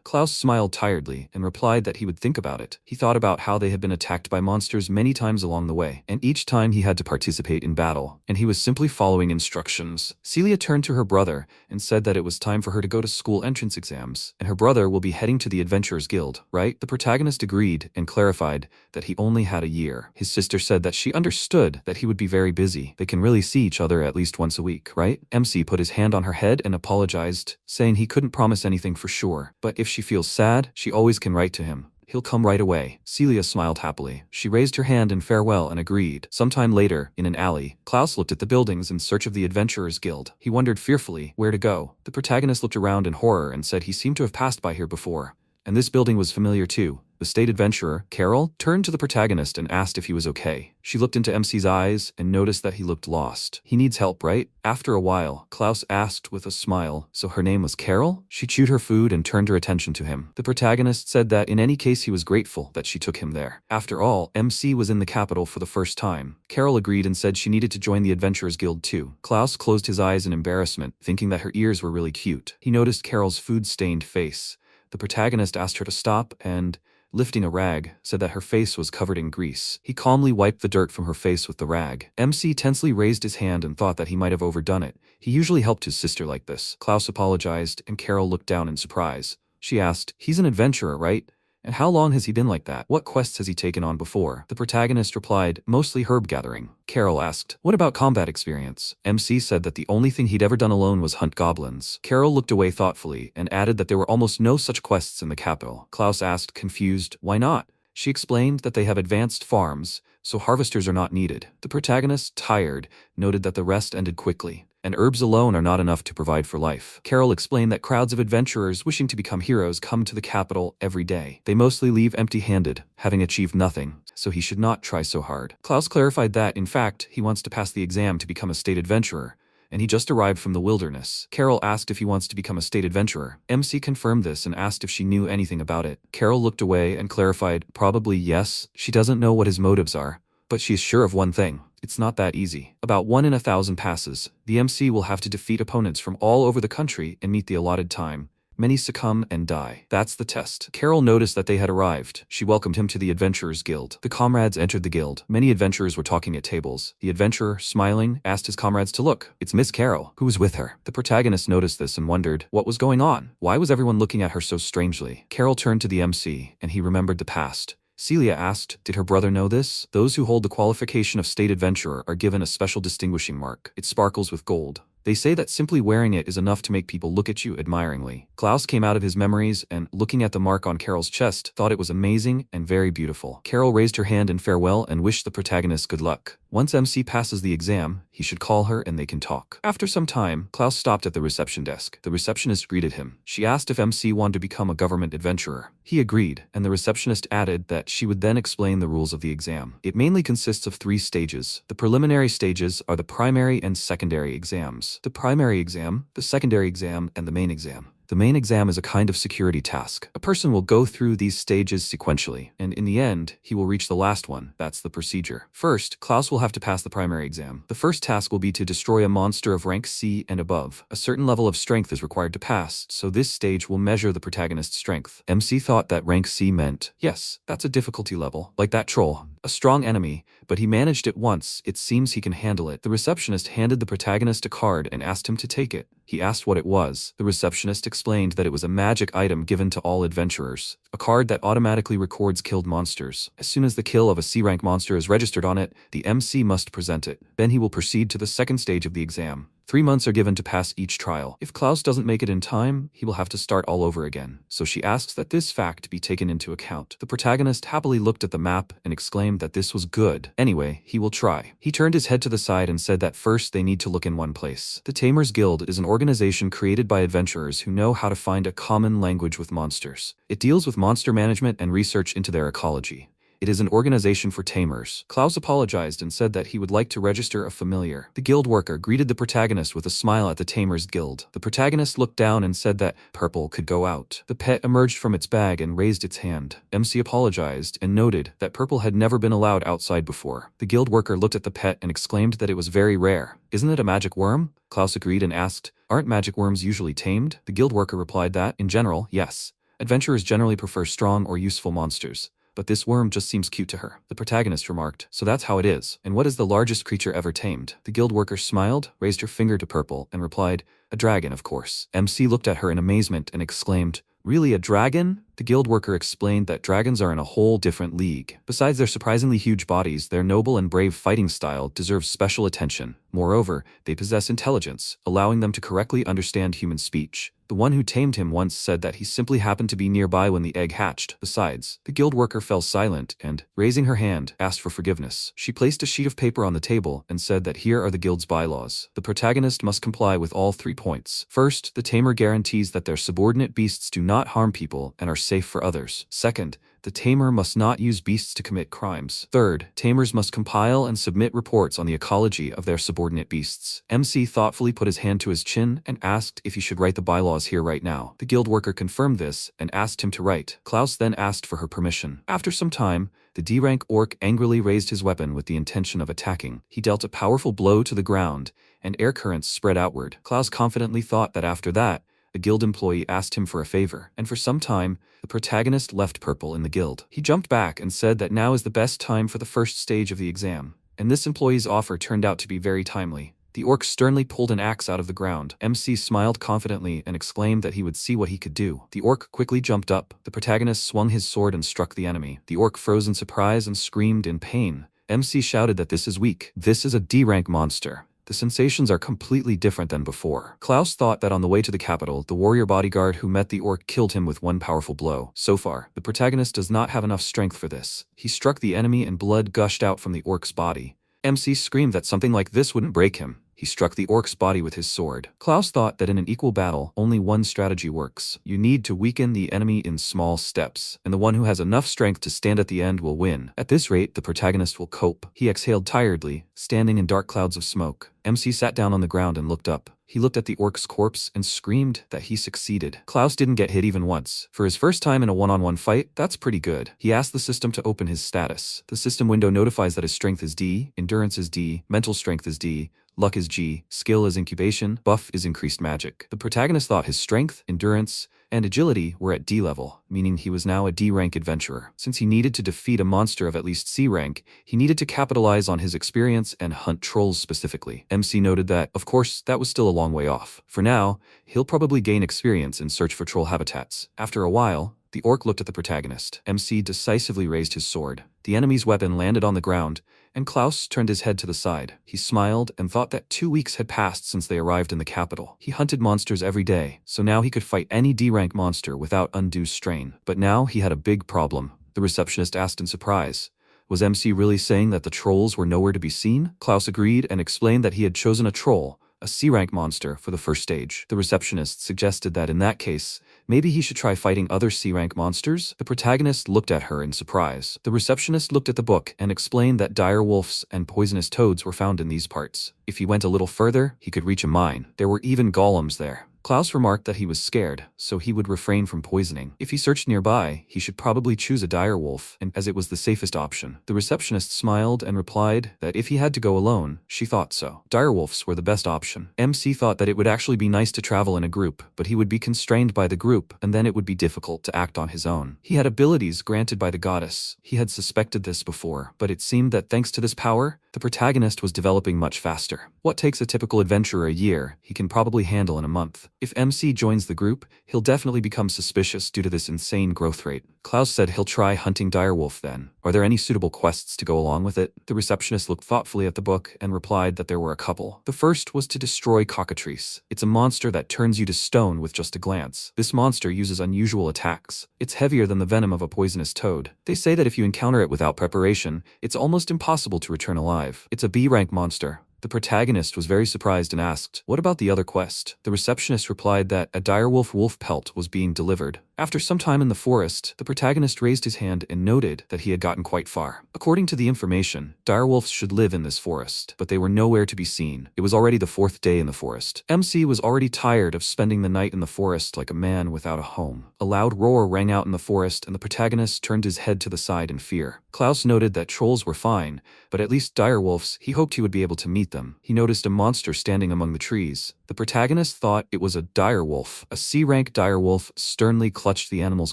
Klaus smiled tiredly and replied that he would think about it. He thought about how they had been attacked by monsters many times along the way, and each time he had to participate in battle, and he was simply following instructions. Celia turned to her brother and said that it was time for her to go to school entrance exams, and her brother will be heading to the Adventurers Guild, right? The protagonist agreed and clarified that he only had a year. His sister said that she understood that he would be very busy. They can really see each other at least once a week, right? MC put his hand on her head and apologized, saying he couldn't promise anything for sure, but if she feels sad, she always can write to him. He'll come right away. Celia smiled happily. She raised her hand in farewell and agreed. Sometime later, in an alley, Klaus looked at the buildings in search of the Adventurers Guild. He wondered fearfully where to go. The protagonist looked around in horror and said he seemed to have passed by here before. And this building was familiar too. The state adventurer, Carol, turned to the protagonist and asked if he was okay. She looked into MC's eyes and noticed that he looked lost. He needs help, right? After a while, Klaus asked with a smile, "So her name was Carol?" She chewed her food and turned her attention to him. The protagonist said that in any case he was grateful that she took him there. After all, MC was in the capital for the first time. Carol agreed and said she needed to join the Adventurers Guild too. Klaus closed his eyes in embarrassment, thinking that her ears were really cute. He noticed Carol's food-stained face. The protagonist asked her to stop and, lifting a rag, said that her face was covered in grease. He calmly wiped the dirt from her face with the rag. MC tensely raised his hand and thought that he might have overdone it. He usually helped his sister like this. Klaus apologized, and Carol looked down in surprise. She asked, "He's an adventurer, right? And how long has he been like that? What quests has he taken on before?" The protagonist replied, "Mostly herb gathering." Carol asked, "What about combat experience?" MC said that the only thing he'd ever done alone was hunt goblins. Carol looked away thoughtfully and added that there were almost no such quests in the capital. Klaus asked, confused, "Why not?" She explained that they have advanced farms, so harvesters are not needed. The protagonist, tired, noted that the rest ended quickly, and herbs alone are not enough to provide for life. Carol explained that crowds of adventurers wishing to become heroes come to the capital every day. They mostly leave empty-handed, having achieved nothing, so he should not try so hard. Klaus clarified that, in fact, he wants to pass the exam to become a state adventurer, and he just arrived from the wilderness. Carol asked if he wants to become a state adventurer. MC confirmed this and asked if she knew anything about it. Carol looked away and clarified, probably yes. She doesn't know what his motives are, but she is sure of one thing. It's not that easy. About 1 in 1,000 passes. The MC will have to defeat opponents from all over the country and meet the allotted time. Many succumb and die. That's the test. Carol noticed that they had arrived. She welcomed him to the Adventurers Guild. The comrades entered the guild. Many adventurers were talking at tables. The adventurer, smiling, asked his comrades to look. It's Miss Carol. Who was with her? The protagonist noticed this and wondered what was going on. Why was everyone looking at her so strangely? Carol turned to the MC, and he remembered the past. Celia asked, did her brother know this? Those who hold the qualification of state adventurer are given a special distinguishing mark. It sparkles with gold. They say that simply wearing it is enough to make people look at you admiringly. Klaus came out of his memories and, looking at the mark on Carol's chest, thought it was amazing and very beautiful. Carol raised her hand in farewell and wished the protagonist good luck. Once MC passes the exam, he should call her and they can talk. After some time, Klaus stopped at the reception desk. The receptionist greeted him. She asked if MC wanted to become a government adventurer. He agreed, and the receptionist added that she would then explain the rules of the exam. It mainly consists of 3 stages. The preliminary stages are the primary and secondary exams. The primary exam, the secondary exam, and the main exam. The main exam is a kind of security task. A person will go through these stages sequentially, and in the end, he will reach the last one. That's the procedure. First, Klaus will have to pass the primary exam. The first task will be to destroy a monster of rank C and above. A certain level of strength is required to pass, so this stage will measure the protagonist's strength. MC thought that rank C meant, yes, that's a difficulty level, like that troll. A strong enemy, but he managed it once. It seems he can handle it. The receptionist handed the protagonist a card and asked him to take it. He asked what it was. The receptionist explained that it was a magic item given to all adventurers. A card that automatically records killed monsters. As soon as the kill of a C-rank monster is registered on it, the MC must present it. Then he will proceed to the second stage of the exam. 3 months are given to pass each trial. If Klaus doesn't make it in time, he will have to start all over again. So she asks that this fact be taken into account. The protagonist happily looked at the map and exclaimed that this was good. Anyway, he will try. He turned his head to the side and said that first they need to look in one place. The Tamer's Guild is an organization created by adventurers who know how to find a common language with monsters. It deals with monster management and research into their ecology. It is an organization for tamers. Klaus apologized and said that he would like to register a familiar. The guild worker greeted the protagonist with a smile at the Tamer's Guild. The protagonist looked down and said that Purple could go out. The pet emerged from its bag and raised its hand. MC apologized and noted that Purple had never been allowed outside before. The guild worker looked at the pet and exclaimed that it was very rare. Isn't it a magic worm? Klaus agreed and asked, aren't magic worms usually tamed? The guild worker replied that, in general, yes. Adventurers generally prefer strong or useful monsters. But this worm just seems cute to her. The protagonist remarked, so that's how it is. And what is the largest creature ever tamed? The guild worker smiled, raised her finger to Purple, and replied, a dragon, of course. MC looked at her in amazement and exclaimed, really, a dragon? The guild worker explained that dragons are in a whole different league. Besides their surprisingly huge bodies, their noble and brave fighting style deserves special attention. Moreover, they possess intelligence, allowing them to correctly understand human speech. The one who tamed him once said that he simply happened to be nearby when the egg hatched. Besides, the guild worker fell silent and, raising her hand, asked for forgiveness. She placed a sheet of paper on the table and said that here are the guild's bylaws. The protagonist must comply with all 3 points. First, the tamer guarantees that their subordinate beasts do not harm people and are safe for others. Second, the tamer must not use beasts to commit crimes. Third, tamers must compile and submit reports on the ecology of their subordinate beasts. MC thoughtfully put his hand to his chin and asked if he should write the bylaws here right now. The guild worker confirmed this and asked him to write. Klaus then asked for her permission. After some time, the D-rank orc angrily raised his weapon with the intention of attacking. He dealt a powerful blow to the ground, and air currents spread outward. Klaus confidently thought that after that, a guild employee asked him for a favor, and for some time, the protagonist left Purple in the guild. He jumped back and said that now is the best time for the first stage of the exam, and this employee's offer turned out to be very timely. The orc sternly pulled an axe out of the ground. MC smiled confidently and exclaimed that he would see what he could do. The orc quickly jumped up. The protagonist swung his sword and struck the enemy. The orc froze in surprise and screamed in pain. MC shouted that this is weak. This is a D-rank monster. The sensations are completely different than before. Klaus thought that on the way to the capital, the warrior bodyguard who met the orc killed him with one powerful blow. So far, the protagonist does not have enough strength for this. He struck the enemy and blood gushed out from the orc's body. MC screamed that something like this wouldn't break him. He struck the orc's body with his sword. Klaus thought that in an equal battle, only one strategy works. You need to weaken the enemy in small steps, and the one who has enough strength to stand at the end will win. At this rate, the protagonist will cope. He exhaled tiredly, standing in dark clouds of smoke. MC sat down on the ground and looked up. He looked at the orc's corpse and screamed that he succeeded. Klaus didn't get hit even once. For his first time in a one-on-one fight, that's pretty good. He asked the system to open his status. The system window notifies that his strength is D, endurance is D, mental strength is D, luck is G, skill is incubation, buff is increased magic. The protagonist thought his strength, endurance, and agility were at D level, meaning he was now a D-rank adventurer. Since he needed to defeat a monster of at least C rank, he needed to capitalize on his experience and hunt trolls specifically. MC noted that, of course, that was still a long way off. For now, he'll probably gain experience and search for troll habitats. After a while, the orc looked at the protagonist. MC decisively raised his sword. The enemy's weapon landed on the ground, and Klaus turned his head to the side. He smiled and thought that 2 weeks had passed since they arrived in the capital. He hunted monsters every day, so now he could fight any D-rank monster without undue strain. But now he had a big problem. The receptionist asked in surprise. Was MC really saying that the trolls were nowhere to be seen? Klaus agreed and explained that he had chosen a troll, a C-rank monster, for the first stage. The receptionist suggested that in that case, maybe he should try fighting other C-rank monsters. The protagonist looked at her in surprise. The receptionist looked at the book and explained that dire wolves and poisonous toads were found in these parts. If he went a little further, he could reach a mine. There were even golems there. Klaus remarked that he was scared, so he would refrain from poisoning. If he searched nearby, he should probably choose a dire wolf, and as it was the safest option. The receptionist smiled and replied that if he had to go alone, she thought so. Dire wolves were the best option. MC thought that it would actually be nice to travel in a group, but he would be constrained by the group, and then it would be difficult to act on his own. He had abilities granted by the goddess. He had suspected this before, but it seemed that thanks to this power, the protagonist was developing much faster. What takes a typical adventurer a year, he can probably handle in a month. If MC joins the group, he'll definitely become suspicious due to this insane growth rate. Klaus said he'll try hunting direwolf then. Are there any suitable quests to go along with it? The receptionist looked thoughtfully at the book and replied that there were a couple. The first was to destroy cockatrice. It's a monster that turns you to stone with just a glance. This monster uses unusual attacks. It's heavier than the venom of a poisonous toad. They say that if you encounter it without preparation, it's almost impossible to return alive. It's a B-rank monster. The protagonist was very surprised and asked, "What about the other quest?" The receptionist replied that a direwolf wolf pelt was being delivered. After some time in the forest, the protagonist raised his hand and noted that he had gotten quite far. According to the information, direwolves should live in this forest, but they were nowhere to be seen. It was already the 4th day in the forest. MC was already tired of spending the night in the forest like a man without a home. A loud roar rang out in the forest and the protagonist turned his head to the side in fear. Klaus noted that trolls were fine, but at least direwolves, he hoped he would be able to meet them. He noticed a monster standing among the trees. The protagonist thought it was a direwolf. A C-rank direwolf sternly clutched the animal's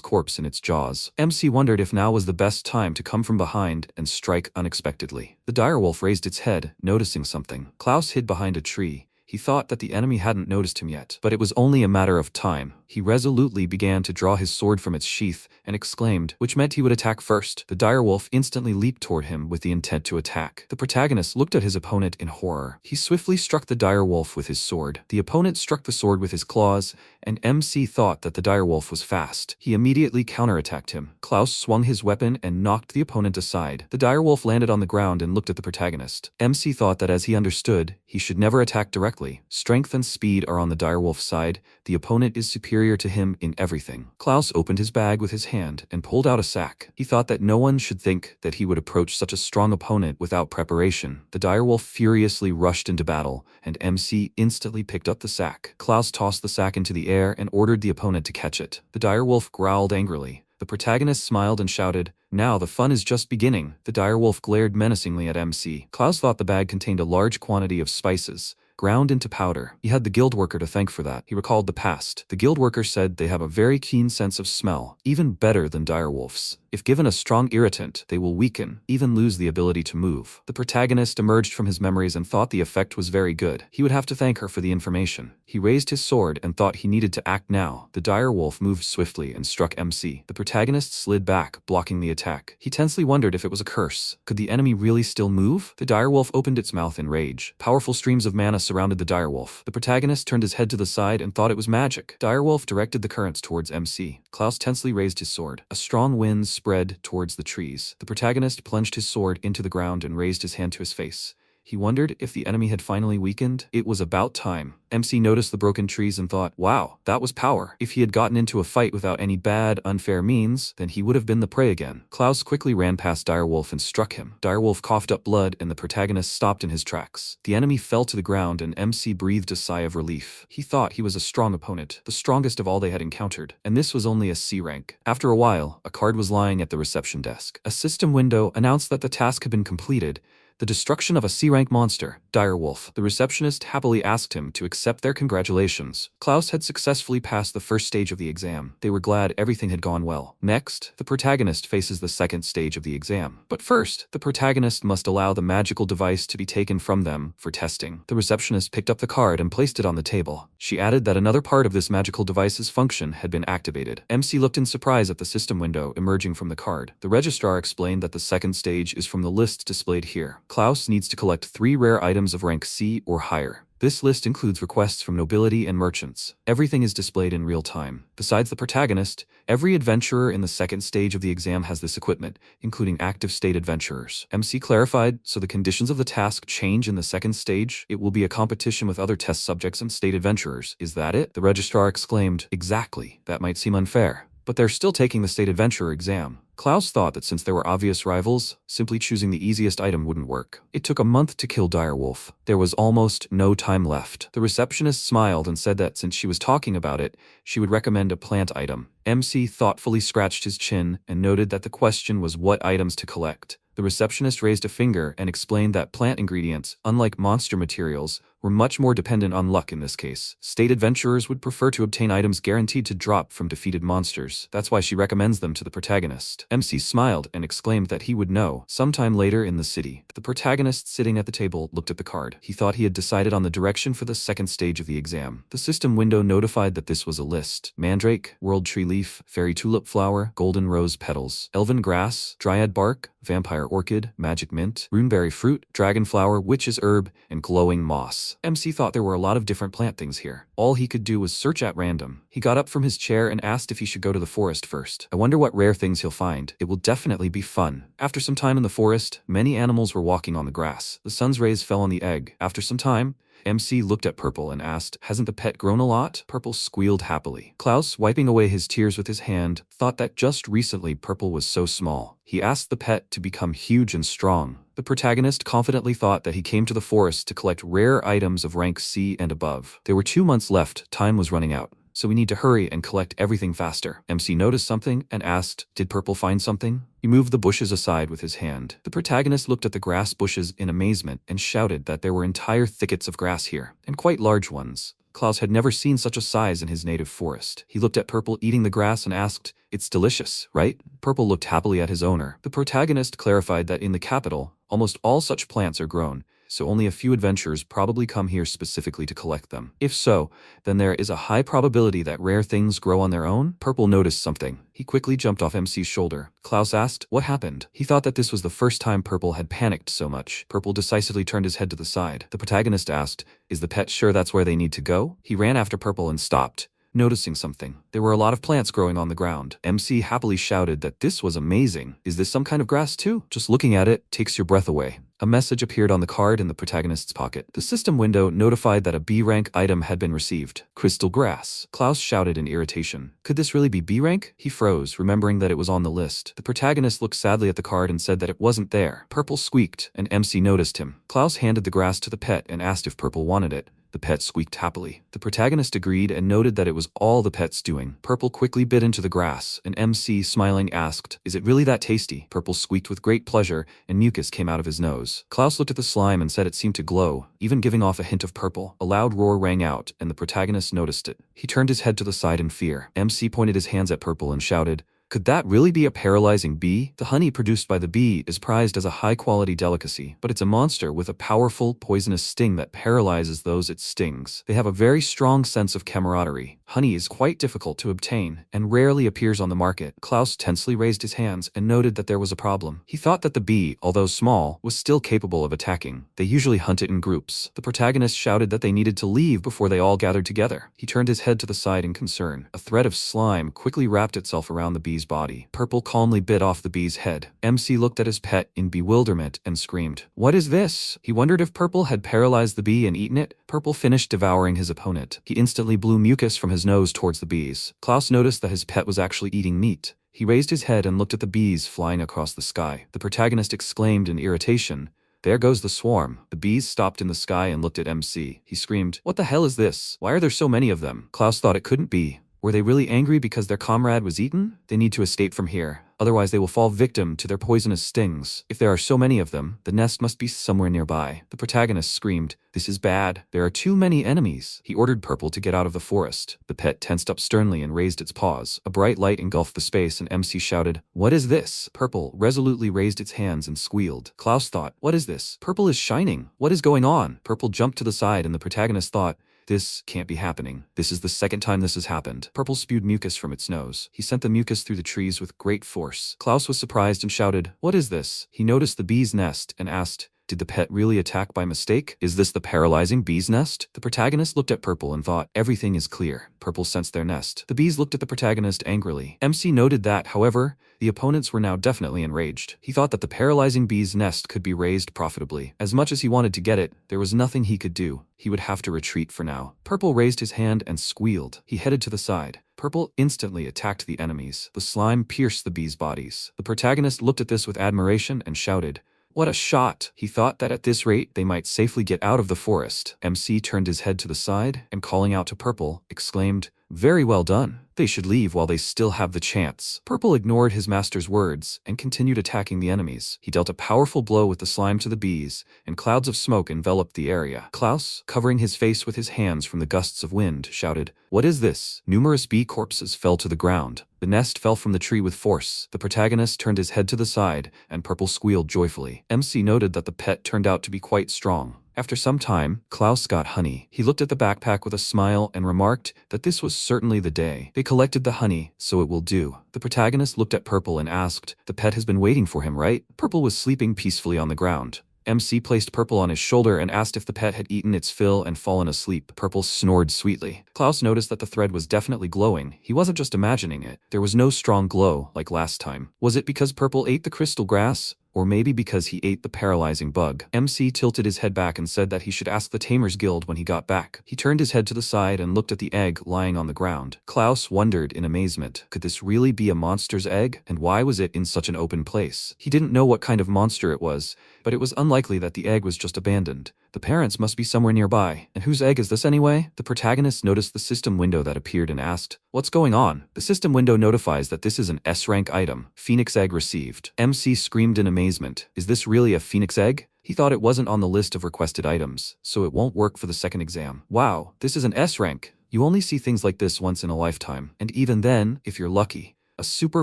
corpse in its jaws. MC wondered if now was the best time to come from behind and strike unexpectedly. The direwolf raised its head, noticing something. Klaus hid behind a tree. He thought that the enemy hadn't noticed him yet, but it was only a matter of time. He resolutely began to draw his sword from its sheath and exclaimed, which meant he would attack first. The direwolf instantly leaped toward him with the intent to attack. The protagonist looked at his opponent in horror. He swiftly struck the direwolf with his sword. The opponent struck the sword with his claws, and MC thought that the direwolf was fast. He immediately counterattacked him. Klaus swung his weapon and knocked the opponent aside. The direwolf landed on the ground and looked at the protagonist. MC thought that as he understood, he should never attack directly. Strength and speed are on the direwolf's side. The opponent is superior to him in everything. Klaus opened his bag with his hand and pulled out a sack. He thought that no one should think that he would approach such a strong opponent without preparation. The direwolf furiously rushed into battle, and MC instantly picked up the sack. Klaus tossed the sack into the air and ordered the opponent to catch it. The direwolf growled angrily. The protagonist smiled and shouted, "Now the fun is just beginning." The direwolf glared menacingly at MC. Klaus thought the bag contained a large quantity of spices, ground into powder. He had the guild worker to thank for that. He recalled the past. The guild worker said they have a very keen sense of smell, even better than direwolves. If given a strong irritant, they will weaken, even lose the ability to move. The protagonist emerged from his memories and thought the effect was very good. He would have to thank her for the information. He raised his sword and thought he needed to act now. The direwolf moved swiftly and struck MC. The protagonist slid back, blocking the attack. He tensely wondered if it was a curse. Could the enemy really still move? The direwolf opened its mouth in rage. Powerful streams of mana surrounded the direwolf. The protagonist turned his head to the side and thought it was magic. Direwolf directed the currents towards MC. Klaus tensely raised his sword. A strong wind spread towards the trees. The protagonist plunged his sword into the ground and raised his hand to his face. He wondered if the enemy had finally weakened. It was about time. MC noticed the broken trees and thought, wow, that was power. If he had gotten into a fight without any bad, unfair means, then he would have been the prey again. Klaus quickly ran past Direwolf and struck him. Direwolf coughed up blood and the protagonist stopped in his tracks. The enemy fell to the ground and MC breathed a sigh of relief. He thought he was a strong opponent, the strongest of all they had encountered, and this was only a C rank. After a while, a card was lying at the reception desk. A system window announced that the task had been completed. The destruction of a C-rank monster, Direwolf. The receptionist happily asked him to accept their congratulations. Klaus had successfully passed the first stage of the exam. They were glad everything had gone well. Next, the protagonist faces the second stage of the exam. But first, the protagonist must allow the magical device to be taken from them for testing. The receptionist picked up the card and placed it on the table. She added that another part of this magical device's function had been activated. MC looked in surprise at the system window emerging from the card. The registrar explained that the second stage is from the list displayed here. Klaus needs to collect 3 rare items of rank C or higher. This list includes requests from nobility and merchants. Everything is displayed in real time. Besides the protagonist, every adventurer in the second stage of the exam has this equipment, including active state adventurers. MC clarified, so the conditions of the task change in the second stage? It will be a competition with other test subjects and state adventurers. Is that it? The registrar exclaimed, exactly. That might seem unfair, but they're still taking the state adventurer exam. Klaus thought that since there were obvious rivals, simply choosing the easiest item wouldn't work. It took a month to kill Direwolf. There was almost no time left. The receptionist smiled and said that since she was talking about it, she would recommend a plant item. MC thoughtfully scratched his chin and noted that the question was what items to collect. The receptionist raised a finger and explained that plant ingredients, unlike monster materials, were much more dependent on luck in this case. State adventurers would prefer to obtain items guaranteed to drop from defeated monsters. That's why she recommends them to the protagonist. MC smiled and exclaimed that he would know sometime later in the city. The protagonist sitting at the table looked at the card. He thought he had decided on the direction for the second stage of the exam. The system window notified that this was a list: mandrake, world tree leaf, fairy tulip flower, golden rose petals, elven grass, dryad bark, vampire orchid, magic mint, runeberry fruit, dragon flower, witch's herb, and glowing moss. MC thought there were a lot of different plant things here. All he could do was search at random. He got up from his chair and asked if he should go to the forest first. I wonder what rare things he'll find. It will definitely be fun. After some time in the forest, many animals were walking on the grass. The sun's rays fell on the egg. After some time, MC looked at Purple and asked, "Hasn't the pet grown a lot?" Purple squealed happily. Klaus, wiping away his tears with his hand, thought that just recently Purple was so small. He asked the pet to become huge and strong. The protagonist confidently thought that he came to the forest to collect rare items of rank C and above. There were 2 months left, time was running out. So we need to hurry and collect everything faster. MC noticed something and asked, "Did Purple find something?" He moved the bushes aside with his hand. The protagonist looked at the grass bushes in amazement and shouted that there were entire thickets of grass here, and quite large ones. Klaus had never seen such a size in his native forest. He looked at Purple eating the grass and asked, "It's delicious, right?" Purple looked happily at his owner. The protagonist clarified that in the capital, almost all such plants are grown, so only a few adventurers probably come here specifically to collect them. If so, then there is a high probability that rare things grow on their own. Purple noticed something. He quickly jumped off MC's shoulder. Klaus asked, "What happened?" He thought that this was the first time Purple had panicked so much. Purple decisively turned his head to the side. The protagonist asked, "Is the pet sure that's where they need to go?" He ran after Purple and stopped, noticing something. There were a lot of plants growing on the ground. MC happily shouted that this was amazing. "Is this some kind of grass too? Just looking at it takes your breath away." A message appeared on the card in the protagonist's pocket. The system window notified that a B rank item had been received. Crystal grass. Klaus shouted in irritation. Could this really be B rank? He froze, remembering that it was on the list. The protagonist looked sadly at the card and said that it wasn't there. Purple squeaked, and MC noticed him. Klaus handed the grass to the pet and asked if Purple wanted it. The pet squeaked happily. The protagonist agreed and noted that it was all the pet's doing. Purple quickly bit into the grass, and MC, smiling, asked, "Is it really that tasty?" Purple squeaked with great pleasure, and mucus came out of his nose. Klaus looked at the slime and said it seemed to glow, even giving off a hint of purple. A loud roar rang out, and the protagonist noticed it. He turned his head to the side in fear. MC pointed his hands at Purple and shouted, "Could that really be a paralyzing bee?" The honey produced by the bee is prized as a high-quality delicacy, but it's a monster with a powerful, poisonous sting that paralyzes those it stings. They have a very strong sense of camaraderie. Honey is quite difficult to obtain, and rarely appears on the market. Klaus tensely raised his hands and noted that there was a problem. He thought that the bee, although small, was still capable of attacking. They usually hunt it in groups. The protagonist shouted that they needed to leave before they all gathered together. He turned his head to the side in concern. A thread of slime quickly wrapped itself around the bee's body. Purple calmly bit off the bee's head. MC looked at his pet in bewilderment and screamed, "What is this?" He wondered if Purple had paralyzed the bee and eaten it. Purple finished devouring his opponent. He instantly blew mucus from his nose towards the bees. Klaus noticed that his pet was actually eating meat. He raised his head and looked at the bees flying across the sky. The protagonist exclaimed in irritation, "There goes the swarm." The bees stopped in the sky and looked at MC. He screamed, "What the hell is this? Why are there so many of them?" Klaus thought it couldn't be. Were they really angry because their comrade was eaten? They need to escape from here, otherwise they will fall victim to their poisonous stings. If there are so many of them, the nest must be somewhere nearby. The protagonist screamed, "This is bad. There are too many enemies." He ordered Purple to get out of the forest. The pet tensed up sternly and raised its paws. A bright light engulfed the space and MC shouted, "What is this?" Purple resolutely raised its hands and squealed. Klaus thought, "What is this? Purple is shining. What is going on?" Purple jumped to the side and the protagonist thought, "This can't be happening. This is the second time this has happened." Purple spewed mucus from its nose. He sent the mucus through the trees with great force. Klaus was surprised and shouted, "What is this?" He noticed the bee's nest and asked, "Did the pet really attack by mistake? Is this the paralyzing bee's nest?" The protagonist looked at Purple and thought, "Everything is clear." Purple sensed their nest. The bees looked at the protagonist angrily. MC noted that, however, the opponents were now definitely enraged. He thought that the paralyzing bee's nest could be raised profitably. As much as he wanted to get it, there was nothing he could do. He would have to retreat for now. Purple raised his hand and squealed. He headed to the side. Purple instantly attacked the enemies. The slime pierced the bees' bodies. The protagonist looked at this with admiration and shouted, "What a shot!" He thought that at this rate they might safely get out of the forest. MC turned his head to the side and, calling out to Purple, exclaimed, Very well done. They should leave while they still have the chance. Purple ignored his master's words and continued attacking the enemies. He dealt a powerful blow with the slime to the bees, and clouds of smoke enveloped the area. Klaus, covering his face with his hands from the gusts of wind, shouted, "What is this?" Numerous bee corpses fell to the ground. The nest fell from the tree with force. The protagonist turned his head to the side, and Purple squealed joyfully. MC noted that the pet turned out to be quite strong. After some time, Klaus got honey. He looked at the backpack with a smile and remarked that this was certainly the day. They collected the honey, so it will do. The protagonist looked at Purple and asked, "The pet has been waiting for him, right?" Purple was sleeping peacefully on the ground. MC placed Purple on his shoulder and asked if the pet had eaten its fill and fallen asleep. Purple snored sweetly. Klaus noticed that the thread was definitely glowing. He wasn't just imagining it. There was no strong glow like last time. Was it because Purple ate the crystal grass? Or maybe because he ate the paralyzing bug. MC tilted his head back and said that he should ask the Tamer's Guild when he got back. He turned his head to the side and looked at the egg lying on the ground. Klaus wondered in amazement. Could this really be a monster's egg? And why was it in such an open place? He didn't know what kind of monster it was, but it was unlikely that the egg was just abandoned. The parents must be somewhere nearby. And whose egg is this anyway? The protagonist noticed the system window that appeared and asked, "What's going on?" The system window notifies that this is an S-rank item. Phoenix egg received. MC screamed in amazement. Is this really a phoenix egg? He thought it wasn't on the list of requested items, so it won't work for the second exam. Wow, this is an S rank. You only see things like this once in a lifetime. And even then, if you're lucky. A super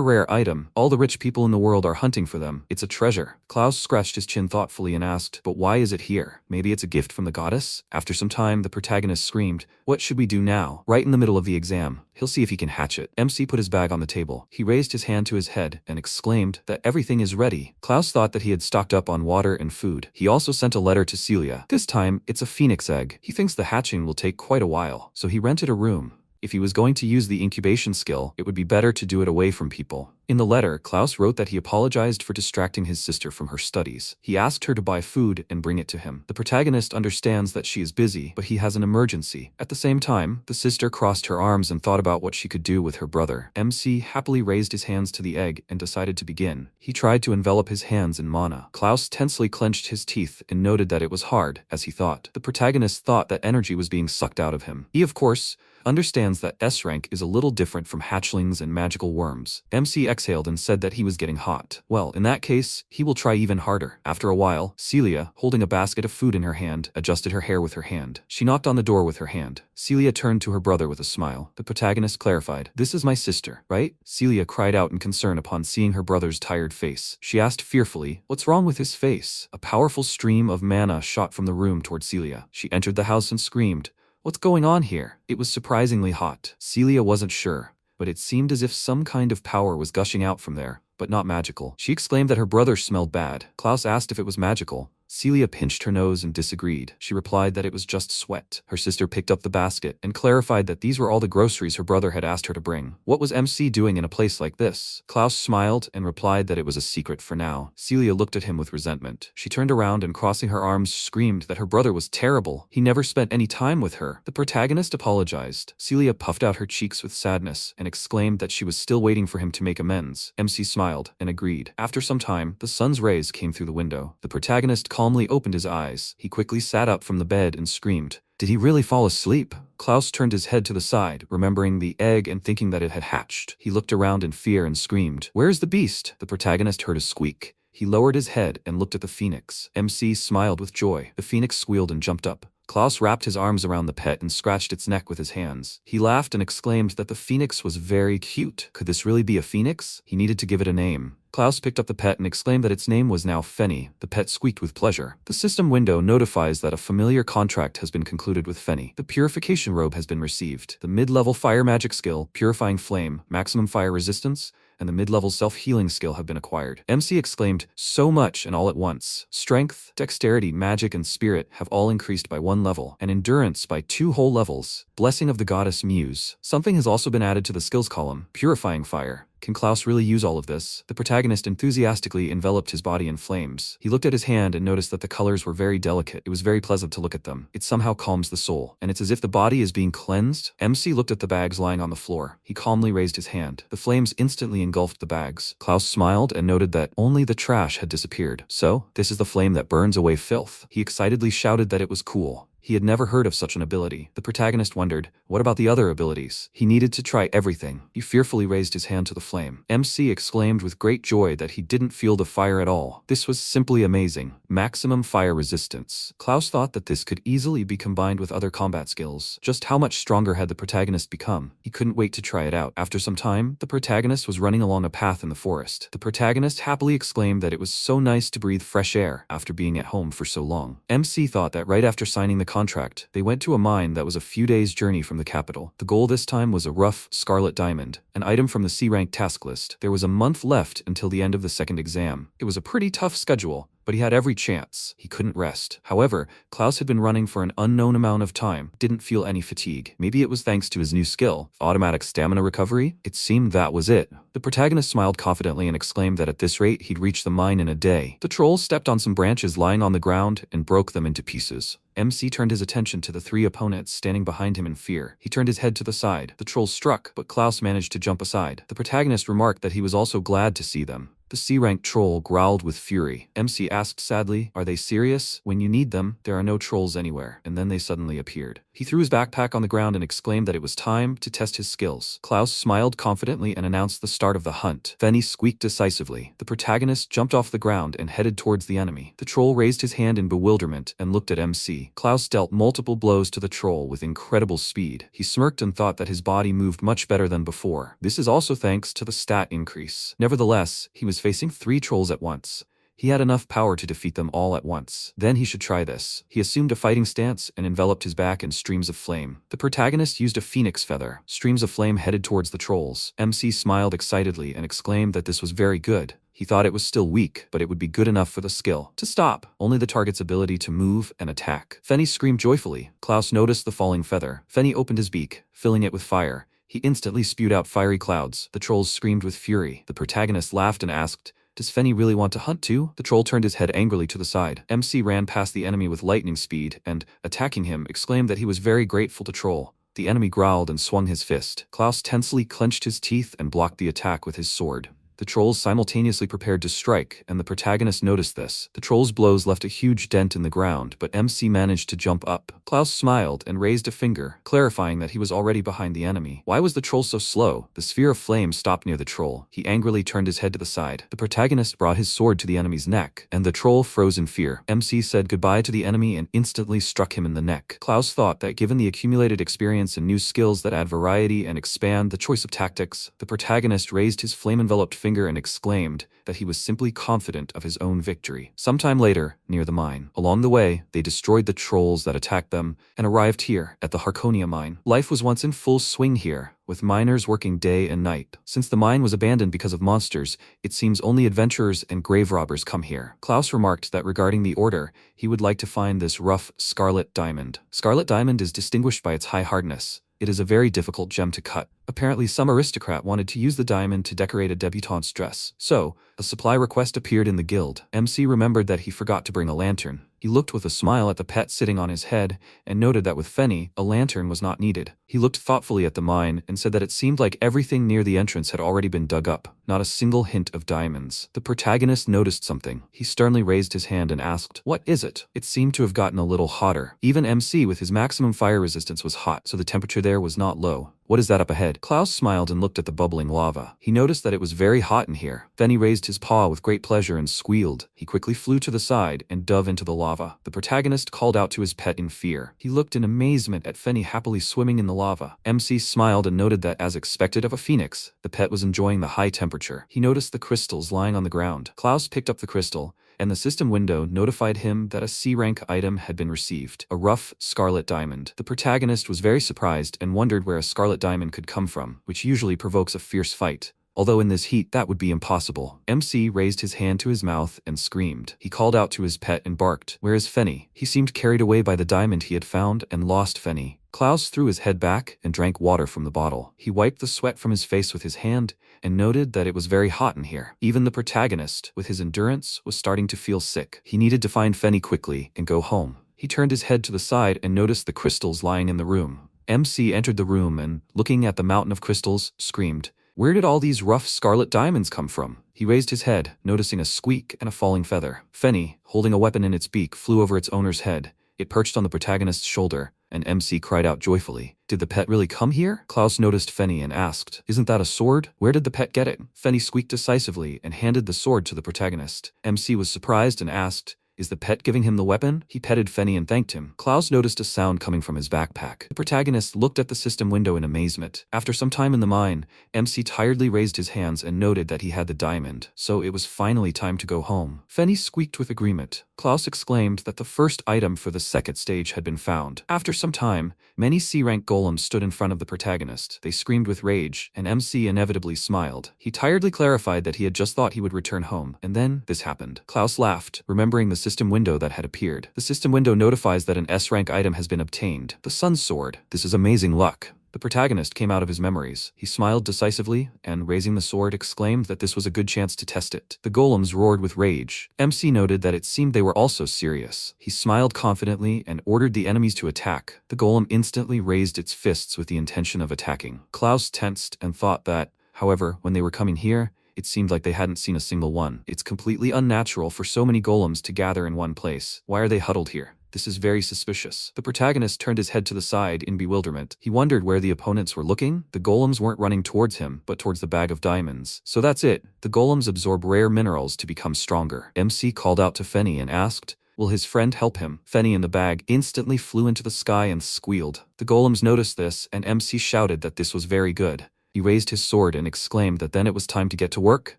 rare item. All the rich people in the world are hunting for them. It's a treasure. Klaus scratched his chin thoughtfully and asked, "But why is it here? Maybe it's a gift from the goddess?" After some time, the protagonist screamed, "What should we do now?" Right in the middle of the exam. He'll see if he can hatch it. MC put his bag on the table. He raised his hand to his head and exclaimed that everything is ready. Klaus thought that he had stocked up on water and food. He also sent a letter to Celia. This time, it's a phoenix egg. He thinks the hatching will take quite a while, so he rented a room. If he was going to use the incubation skill, it would be better to do it away from people. In the letter, Klaus wrote that he apologized for distracting his sister from her studies. He asked her to buy food and bring it to him. The protagonist understands that she is busy, but he has an emergency. At the same time, the sister crossed her arms and thought about what she could do with her brother. MC happily raised his hands to the egg and decided to begin. He tried to envelop his hands in mana. Klaus tensely clenched his teeth and noted that it was hard, as he thought. The protagonist thought that energy was being sucked out of him. He, of course, understands that S rank is a little different from hatchlings and magical worms. MC exhaled and said that he was getting hot. Well, in that case, he will try even harder. After a while, Celia, holding a basket of food in her hand, adjusted her hair with her hand. She knocked on the door with her hand. Celia turned to her brother with a smile. The protagonist clarified, "This is my sister, right?" Celia cried out in concern upon seeing her brother's tired face. She asked fearfully, "What's wrong with his face?" A powerful stream of mana shot from the room toward Celia. She entered the house and screamed, "What's going on here?" It was surprisingly hot. Celia wasn't sure, but it seemed as if some kind of power was gushing out from there, but not magical. She exclaimed that her brother smelled bad. Klaus asked if it was magical. Celia pinched her nose and disagreed. She replied that it was just sweat. Her sister picked up the basket and clarified that these were all the groceries her brother had asked her to bring. What was MC doing in a place like this? Klaus smiled and replied that it was a secret for now. Celia looked at him with resentment. She turned around and crossing her arms screamed that her brother was terrible. He never spent any time with her. The protagonist apologized. Celia puffed out her cheeks with sadness and exclaimed that she was still waiting for him to make amends. MC smiled and agreed. After some time, the sun's rays came through the window. The protagonist calmly opened his eyes. He quickly sat up from the bed and screamed. Did he really fall asleep? Klaus turned his head to the side, remembering the egg and thinking that it had hatched. He looked around in fear and screamed, "Where's the beast?" The protagonist heard a squeak. He lowered his head and looked at the phoenix. MC smiled with joy. The phoenix squealed and jumped up. Klaus wrapped his arms around the pet and scratched its neck with his hands. He laughed and exclaimed that the phoenix was very cute. Could this really be a phoenix? He needed to give it a name. Klaus picked up the pet and exclaimed that its name was now Fenny. The pet squeaked with pleasure. The system window notifies that a familiar contract has been concluded with Fenny. The purification robe has been received. The mid-level fire magic skill, Purifying Flame, maximum fire resistance, and the mid-level self-healing skill have been acquired. MC exclaimed, "So much and all at once. Strength, dexterity, magic, and spirit have all increased by 1 level, and endurance by 2 whole levels. Blessing of the goddess Muse." Something has also been added to the skills column, Purifying Fire. Can Klaus really use all of this? The protagonist enthusiastically enveloped his body in flames. He looked at his hand and noticed that the colors were very delicate. It was very pleasant to look at them. It somehow calms the soul, and it's as if the body is being cleansed. MC looked at the bags lying on the floor. He calmly raised his hand. The flames instantly engulfed the bags. Klaus smiled and noted that only the trash had disappeared. So, this is the flame that burns away filth. He excitedly shouted that it was cool. He had never heard of such an ability. The protagonist wondered, what about the other abilities? He needed to try everything. He fearfully raised his hand to the flame. MC exclaimed with great joy that he didn't feel the fire at all. This was simply amazing. Maximum fire resistance. Klaus thought that this could easily be combined with other combat skills. Just how much stronger had the protagonist become? He couldn't wait to try it out. After some time, the protagonist was running along a path in the forest. The protagonist happily exclaimed that it was so nice to breathe fresh air after being at home for so long. MC thought that right after signing the contract, they went to a mine that was a few days' journey from the capital. The goal this time was a rough, scarlet diamond, an item from the C-rank task list. There was a month left until the end of the second exam. It was a pretty tough schedule, but he had every chance. He couldn't rest. However, Klaus had been running for an unknown amount of time, didn't feel any fatigue. Maybe it was thanks to his new skill, automatic stamina recovery? It seemed that was it. The protagonist smiled confidently and exclaimed that at this rate he'd reach the mine in a day. The troll stepped on some branches lying on the ground and broke them into pieces. MC turned his attention to the three opponents standing behind him in fear. He turned his head to the side. The trolls struck, but Klaus managed to jump aside. The protagonist remarked that he was also glad to see them. The C-rank troll growled with fury. MC asked sadly, "Are they serious? When you need them, there are no trolls anywhere." And then they suddenly appeared. He threw his backpack on the ground and exclaimed that it was time to test his skills. Klaus smiled confidently and announced the start of the hunt. Fenny squeaked decisively. The protagonist jumped off the ground and headed towards the enemy. The troll raised his hand in bewilderment and looked at MC. Klaus dealt multiple blows to the troll with incredible speed. He smirked and thought that his body moved much better than before. This is also thanks to the stat increase. Nevertheless, he was facing 3 trolls at once. He had enough power to defeat them all at once. Then he should try this. He assumed a fighting stance and enveloped his back in streams of flame. The protagonist used a phoenix feather. Streams of flame headed towards the trolls. MC smiled excitedly and exclaimed that this was very good. He thought it was still weak, but it would be good enough for the skill to stop only the target's ability to move and attack. Fenny screamed joyfully. Klaus noticed the falling feather. Fenny opened his beak, filling it with fire. He instantly spewed out fiery clouds. The trolls screamed with fury. The protagonist laughed and asked, "Does Fenny really want to hunt too?" The troll turned his head angrily to the side. MC ran past the enemy with lightning speed and, attacking him, exclaimed that he was very grateful to Troll. The enemy growled and swung his fist. Klaus tensely clenched his teeth and blocked the attack with his sword. The trolls simultaneously prepared to strike, and the protagonist noticed this. The troll's blows left a huge dent in the ground, but MC managed to jump up. Klaus smiled and raised a finger, clarifying that he was already behind the enemy. Why was the troll so slow? The sphere of flame stopped near the troll. He angrily turned his head to the side. The protagonist brought his sword to the enemy's neck, and the troll froze in fear. MC said goodbye to the enemy and instantly struck him in the neck. Klaus thought that given the accumulated experience and new skills that add variety and expand the choice of tactics, the protagonist raised his flame-enveloped finger and exclaimed that he was simply confident of his own victory. Sometime later, near the mine. Along the way, they destroyed the trolls that attacked them and arrived here at the Harkonia mine. Life was once in full swing here, with miners working day and night. Since the mine was abandoned because of monsters, it seems only adventurers and grave robbers come here. Klaus remarked that regarding the order, he would like to find this rough scarlet diamond. Scarlet diamond is distinguished by its high hardness. It is a very difficult gem to cut. Apparently some aristocrat wanted to use the diamond to decorate a debutante's dress. So, a supply request appeared in the guild. MC remembered that he forgot to bring a lantern. He looked with a smile at the pet sitting on his head and noted that with Fenny, a lantern was not needed. He looked thoughtfully at the mine and said that it seemed like everything near the entrance had already been dug up, not a single hint of diamonds. The protagonist noticed something. He sternly raised his hand and asked, "What is it?" It seemed to have gotten a little hotter. Even MC with his maximum fire resistance was hot, so the temperature there was not low. "What is that up ahead?" Klaus smiled and looked at the bubbling lava. He noticed that it was very hot in here. Then he raised his paw with great pleasure and squealed. He quickly flew to the side and dove into the lava. The protagonist called out to his pet in fear. He looked in amazement at Fenny happily swimming in the lava. MC smiled and noted that, as expected of a phoenix, the pet was enjoying the high temperature. He noticed the crystals lying on the ground. Klaus picked up the crystal, and the system window notified him that a C-rank item had been received, a rough scarlet diamond. The protagonist was very surprised and wondered where a scarlet diamond could come from, which usually provokes a fierce fight. Although in this heat that would be impossible. MC raised his hand to his mouth and screamed. He called out to his pet and barked, "Where is Fenny?" He seemed carried away by the diamond he had found and lost Fenny. Klaus threw his head back and drank water from the bottle. He wiped the sweat from his face with his hand and noted that it was very hot in here. Even the protagonist, with his endurance, was starting to feel sick. He needed to find Fenny quickly and go home. He turned his head to the side and noticed the crystals lying in the room. MC entered the room and, looking at the mountain of crystals, screamed, "Where did all these rough scarlet diamonds come from?" He raised his head, noticing a squeak and a falling feather. Fenny, holding a weapon in its beak, flew over its owner's head. It perched on the protagonist's shoulder, and MC cried out joyfully. Did the pet really come here? Klaus noticed Fenny and asked, Isn't that a sword? Where did the pet get it? Fenny squeaked decisively and handed the sword to the protagonist. MC was surprised and asked, Is the pet giving him the weapon? He petted Fenny and thanked him. Klaus noticed a sound coming from his backpack. The protagonist looked at the system window in amazement. After some time in the mine, MC tiredly raised his hands and noted that he had the diamond, so it was finally time to go home. Fenny squeaked with agreement. Klaus exclaimed that the first item for the second stage had been found. After some time, many C-rank golems stood in front of the protagonist. They screamed with rage, and MC inevitably smiled. He tiredly clarified that he had just thought he would return home, and then this happened. Klaus laughed, remembering the system window that had appeared. The system window notifies that an S-rank item has been obtained. The Sun's Sword. This is amazing luck. The protagonist came out of his memories. He smiled decisively, and raising the sword exclaimed that this was a good chance to test it. The golems roared with rage. MC noted that it seemed they were also serious. He smiled confidently and ordered the enemies to attack. The golem instantly raised its fists with the intention of attacking. Klaus tensed and thought that, however, when they were coming here, it seemed like they hadn't seen a single one. It's completely unnatural for so many golems to gather in one place. Why are they huddled here? This is very suspicious. The protagonist turned his head to the side in bewilderment. He wondered where the opponents were looking. The golems weren't running towards him, but towards the bag of diamonds. So that's it. The golems absorb rare minerals to become stronger. MC called out to Fenny and asked, Will his friend help him? Fenny in the bag instantly flew into the sky and squealed. The golems noticed this, and MC shouted that this was very good. He raised his sword and exclaimed that then it was time to get to work.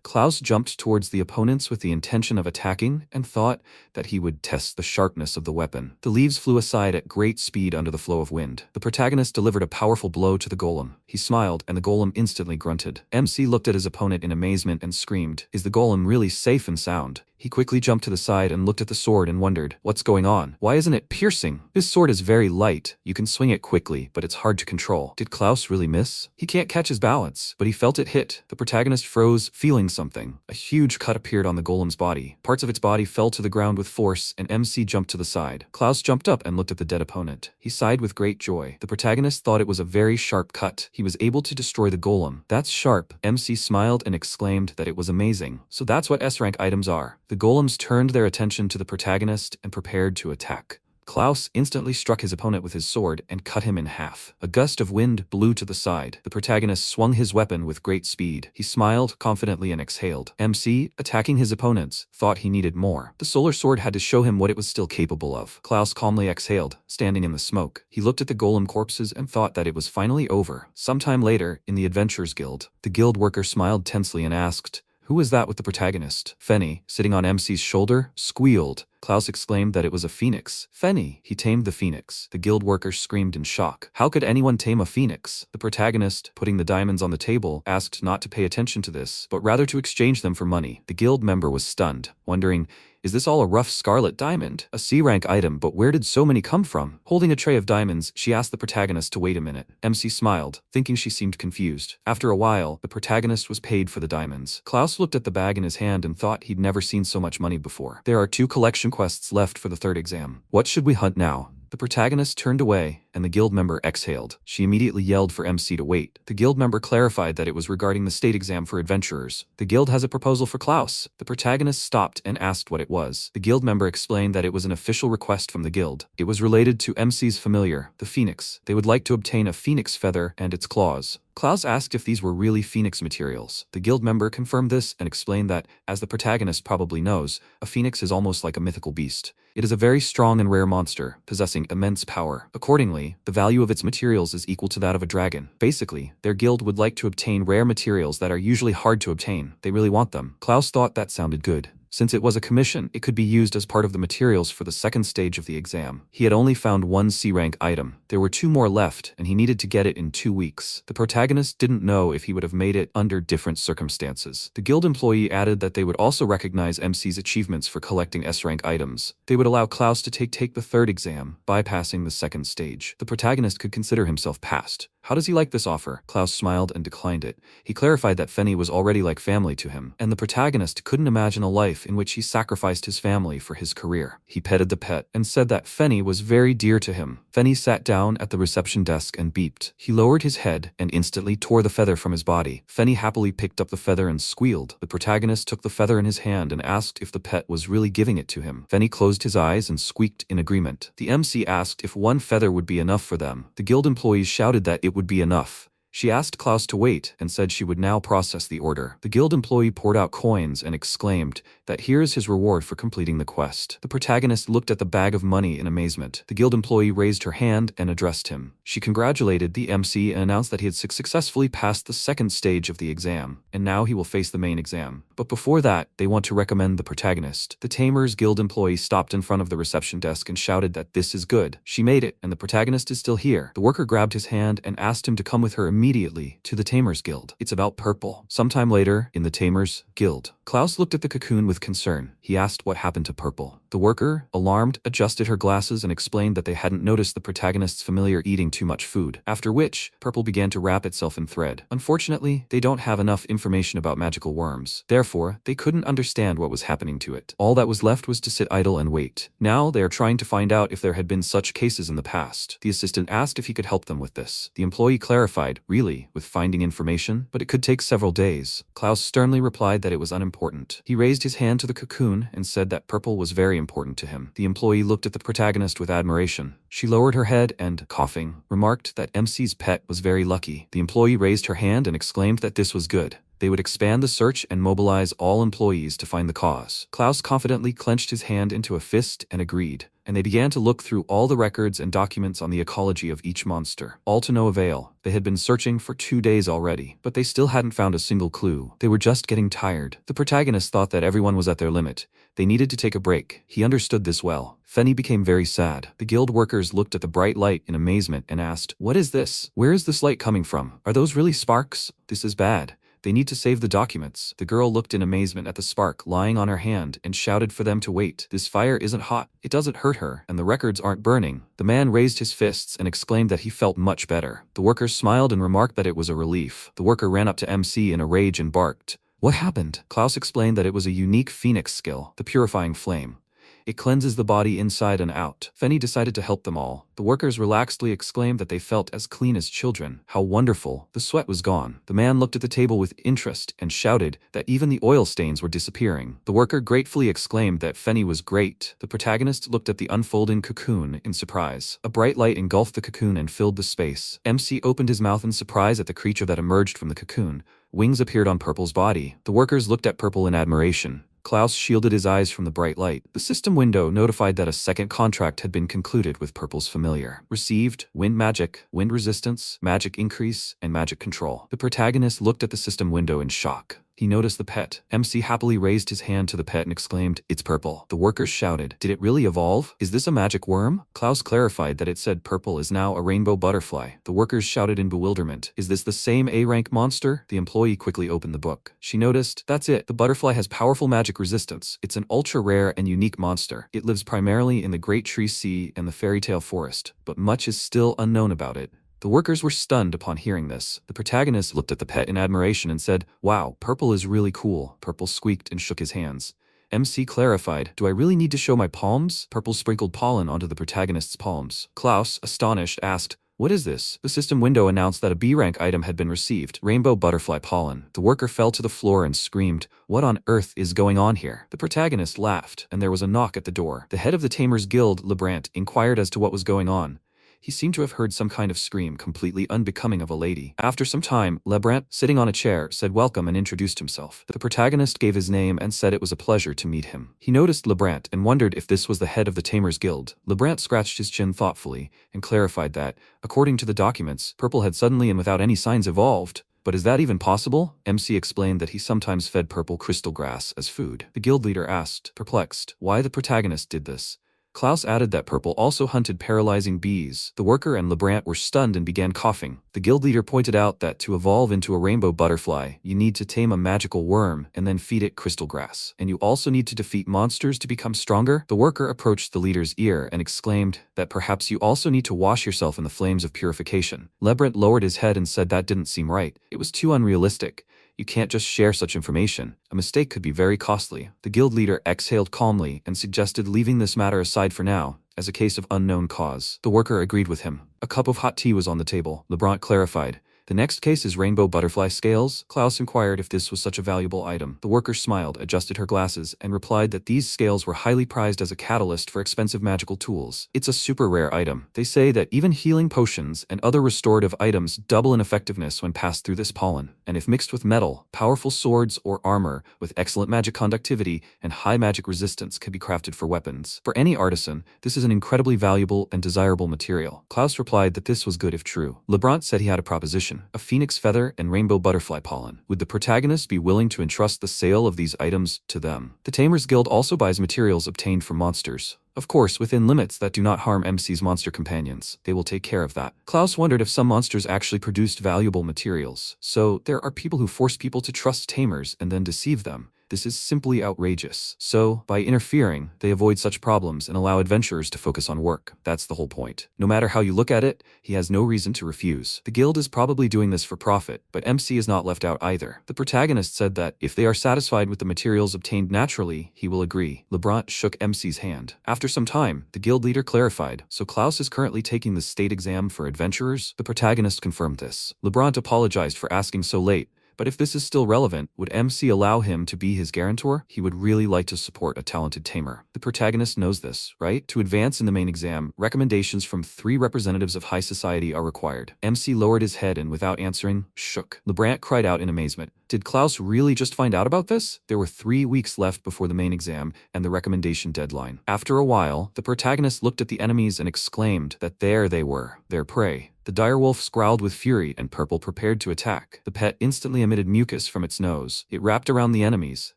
Klaus jumped towards the opponents with the intention of attacking and thought that he would test the sharpness of the weapon. The leaves flew aside at great speed under the flow of wind. The protagonist delivered a powerful blow to the golem. He smiled, and the golem instantly grunted. MC looked at his opponent in amazement and screamed, Is the golem really safe and sound? He quickly jumped to the side and looked at the sword and wondered, What's going on? Why isn't it piercing? This sword is very light. You can swing it quickly, but it's hard to control. Did Klaus really miss? He can't catch his balance, but he felt it hit. The protagonist froze, feeling something. A huge cut appeared on the golem's body. Parts of its body fell to the ground with force, and MC jumped to the side. Klaus jumped up and looked at the dead opponent. He sighed with great joy. The protagonist thought it was a very sharp cut. He was able to destroy the golem. That's sharp. MC smiled and exclaimed that it was amazing. So that's what S-rank items are. The golems turned their attention to the protagonist and prepared to attack. Klaus instantly struck his opponent with his sword and cut him in half. A gust of wind blew to the side. The protagonist swung his weapon with great speed. He smiled confidently and exhaled. MC, attacking his opponents, thought he needed more. The solar sword had to show him what it was still capable of. Klaus calmly exhaled, standing in the smoke. He looked at the golem corpses and thought that it was finally over. Sometime later, in the Adventurers Guild, the guild worker smiled tensely and asked, Who is that with the protagonist? Fenny, sitting on MC's shoulder, squealed. Klaus exclaimed that it was a phoenix. Fenny, he tamed the phoenix. The guild worker screamed in shock. How could anyone tame a phoenix? The protagonist, putting the diamonds on the table, asked not to pay attention to this, but rather to exchange them for money. The guild member was stunned, wondering, Is this all a rough scarlet diamond? A C-rank item, but where did so many come from? Holding a tray of diamonds, she asked the protagonist to wait a minute. MC smiled, thinking she seemed confused. After a while, the protagonist was paid for the diamonds. Klaus looked at the bag in his hand and thought he'd never seen so much money before. There are 2 collection quests left for the 3rd exam. What should we hunt now? The protagonist turned away, and the guild member exhaled. She immediately yelled for MC to wait. The guild member clarified that it was regarding the state exam for adventurers. The guild has a proposal for Klaus. The protagonist stopped and asked what it was. The guild member explained that it was an official request from the guild. It was related to MC's familiar, the phoenix. They would like to obtain a phoenix feather and its claws. Klaus asked if these were really phoenix materials. The guild member confirmed this and explained that, as the protagonist probably knows, a phoenix is almost like a mythical beast. It is a very strong and rare monster, possessing immense power. Accordingly, the value of its materials is equal to that of a dragon. Basically, their guild would like to obtain rare materials that are usually hard to obtain. They really want them. Klaus thought that sounded good. Since it was a commission, it could be used as part of the materials for the 2nd stage of the exam. He had only found 1 C-rank item. There were 2 more left, and he needed to get it in 2 weeks. The protagonist didn't know if he would have made it under different circumstances. The guild employee added that they would also recognize MC's achievements for collecting S-rank items. They would allow Klaus to take the 3rd exam, bypassing the 2nd stage. The protagonist could consider himself passed. How does he like this offer? Klaus smiled and declined it. He clarified that Fenny was already like family to him, and the protagonist couldn't imagine a life in which he sacrificed his family for his career. He petted the pet and said that Fenny was very dear to him. Fenny sat down at the reception desk and beeped. He lowered his head and instantly tore the feather from his body. Fenny happily picked up the feather and squealed. The protagonist took the feather in his hand and asked if the pet was really giving it to him. Fenny closed his eyes and squeaked in agreement. The MC asked if one feather would be enough for them. The guild employees shouted that it would be enough. She asked Klaus to wait and said she would now process the order. The guild employee poured out coins and exclaimed that here is his reward for completing the quest. The protagonist looked at the bag of money in amazement. The guild employee raised her hand and addressed him. She congratulated the MC and announced that he had successfully passed the second stage of the exam, and now he will face the main exam. But before that, they want to recommend the protagonist. The Tamer's guild employee stopped in front of the reception desk and shouted that this is good. She made it, and the protagonist is still here. The worker grabbed his hand and asked him to come with her immediately to the Tamer's Guild. It's about Purple. Sometime later, in the Tamer's Guild, Klaus looked at the cocoon with concern. He asked what happened to Purple. The worker, alarmed, adjusted her glasses and explained that they hadn't noticed the protagonist's familiar eating too much food, after which, Purple began to wrap itself in thread. Unfortunately, they don't have enough information about magical worms. Therefore, they couldn't understand what was happening to it. All that was left was to sit idle and wait. Now, they are trying to find out if there had been such cases in the past. The assistant asked if he could help them with this. The employee clarified, really, with finding information, but it could take several days. Klaus sternly replied that it was unimportant. He raised his hand to the cocoon and said that Purple was very important to him. The employee looked at the protagonist with admiration. She lowered her head and, coughing, remarked that MC's pet was very lucky. The employee raised her hand and exclaimed that this was good. They would expand the search and mobilize all employees to find the cause. Klaus confidently clenched his hand into a fist and agreed, and they began to look through all the records and documents on the ecology of each monster. All to no avail. They had been searching for 2 days already, but they still hadn't found a single clue. They were just getting tired. The protagonist thought that everyone was at their limit. They needed to take a break. He understood this well. Fenny became very sad. The guild workers looked at the bright light in amazement and asked, "What is this? Where is this light coming from? Are those really sparks? This is bad. They need to save the documents." The girl looked in amazement at the spark lying on her hand and shouted for them to wait. "This fire isn't hot, it doesn't hurt her, and the records aren't burning." The man raised his fists and exclaimed that he felt much better. The workers smiled and remarked that it was a relief. The worker ran up to MC in a rage and barked. "What happened?" Klaus explained that it was a unique phoenix skill, the purifying flame. It cleanses the body inside and out. Fenny decided to help them all. The workers relaxedly exclaimed that they felt as clean as children. How wonderful. The sweat was gone. The man looked at the table with interest and shouted that even the oil stains were disappearing. The worker gratefully exclaimed that Fenny was great. The protagonist looked at the unfolding cocoon in surprise. A bright light engulfed the cocoon and filled the space. MC opened his mouth in surprise at the creature that emerged from the cocoon. Wings appeared on Purple's body. The workers looked at Purple in admiration. Klaus shielded his eyes from the bright light. The system window notified that a second contract had been concluded with Purple's familiar. Received, wind magic, wind resistance, magic increase, and magic control. The protagonist looked at the system window in shock. He noticed the pet. MC happily raised his hand to the pet and exclaimed, "It's Purple." The workers shouted, "Did it really evolve? Is this a magic worm?" Klaus clarified that it said Purple is now a rainbow butterfly. The workers shouted in bewilderment, "Is this the same A-rank monster?" The employee quickly opened the book. She noticed, "That's it. The butterfly has powerful magic resistance. It's an ultra-rare and unique monster. It lives primarily in the Great Tree Sea and the Fairy Tale Forest, but much is still unknown about it." The workers were stunned upon hearing this. The protagonist looked at the pet in admiration and said, "Wow, Purple is really cool." Purple squeaked and shook his hands. MC clarified, "Do I really need to show my palms?" Purple sprinkled pollen onto the protagonist's palms. Klaus, astonished, asked, "What is this?" The system window announced that a B-rank item had been received, rainbow butterfly pollen. The worker fell to the floor and screamed, "What on earth is going on here?" The protagonist laughed, and there was a knock at the door. The head of the Tamer's Guild, Lebrant, inquired as to what was going on. He seemed to have heard some kind of scream completely unbecoming of a lady. After some time, Lebrant, sitting on a chair, said welcome and introduced himself. The protagonist gave his name and said it was a pleasure to meet him. He noticed Lebrant and wondered if this was the head of the Tamer's Guild. Lebrant scratched his chin thoughtfully and clarified that, according to the documents, Purple had suddenly and without any signs evolved. But is that even possible? MC explained that he sometimes fed Purple crystal grass as food. The guild leader asked, perplexed, why the protagonist did this. Klaus added that Purple also hunted paralyzing bees. The worker and Lebrant were stunned and began coughing. The guild leader pointed out that to evolve into a rainbow butterfly, you need to tame a magical worm and then feed it crystal grass. And you also need to defeat monsters to become stronger. The worker approached the leader's ear and exclaimed that perhaps you also need to wash yourself in the flames of purification. Lebrant lowered his head and said that didn't seem right. It was too unrealistic. You can't just share such information. A mistake could be very costly. The guild leader exhaled calmly and suggested leaving this matter aside for now, as a case of unknown cause. The worker agreed with him. A cup of hot tea was on the table. Lebrant clarified. The next case is rainbow butterfly scales. Klaus inquired if this was such a valuable item. The worker smiled, adjusted her glasses, and replied that these scales were highly prized as a catalyst for expensive magical tools. It's a super rare item. They say that even healing potions and other restorative items double in effectiveness when passed through this pollen, and if mixed with metal, powerful swords or armor with excellent magic conductivity and high magic resistance can be crafted for weapons. For any artisan, this is an incredibly valuable and desirable material. Klaus replied that this was good if true. Lebrant said he had a proposition. A phoenix feather and rainbow butterfly pollen. Would the protagonist be willing to entrust the sale of these items to them? The Tamers Guild also buys materials obtained from monsters. Of course, within limits that do not harm MC's monster companions. They will take care of that. Klaus wondered if some monsters actually produced valuable materials. So, there are people who force people to trust Tamers and then deceive them. This is simply outrageous. So, by interfering, they avoid such problems and allow adventurers to focus on work. That's the whole point. No matter how you look at it, he has no reason to refuse. The guild is probably doing this for profit, but MC is not left out either. The protagonist said that if they are satisfied with the materials obtained naturally, he will agree. Lebrant shook MC's hand. After some time, the guild leader clarified, so Klaus is currently taking the state exam for adventurers? The protagonist confirmed this. Lebrant apologized for asking so late, but if this is still relevant, would MC allow him to be his guarantor? He would really like to support a talented tamer. The protagonist knows this, right? To advance in the main exam, recommendations from 3 representatives of high society are required. MC lowered his head and without answering, shook. Lebrant cried out in amazement. Did Klaus really just find out about this? There were 3 weeks left before the main exam and the recommendation deadline. After a while, the protagonist looked at the enemies and exclaimed that there they were, their prey. The direwolf growled with fury and Purple prepared to attack. The pet instantly emitted mucus from its nose. It wrapped around the enemies,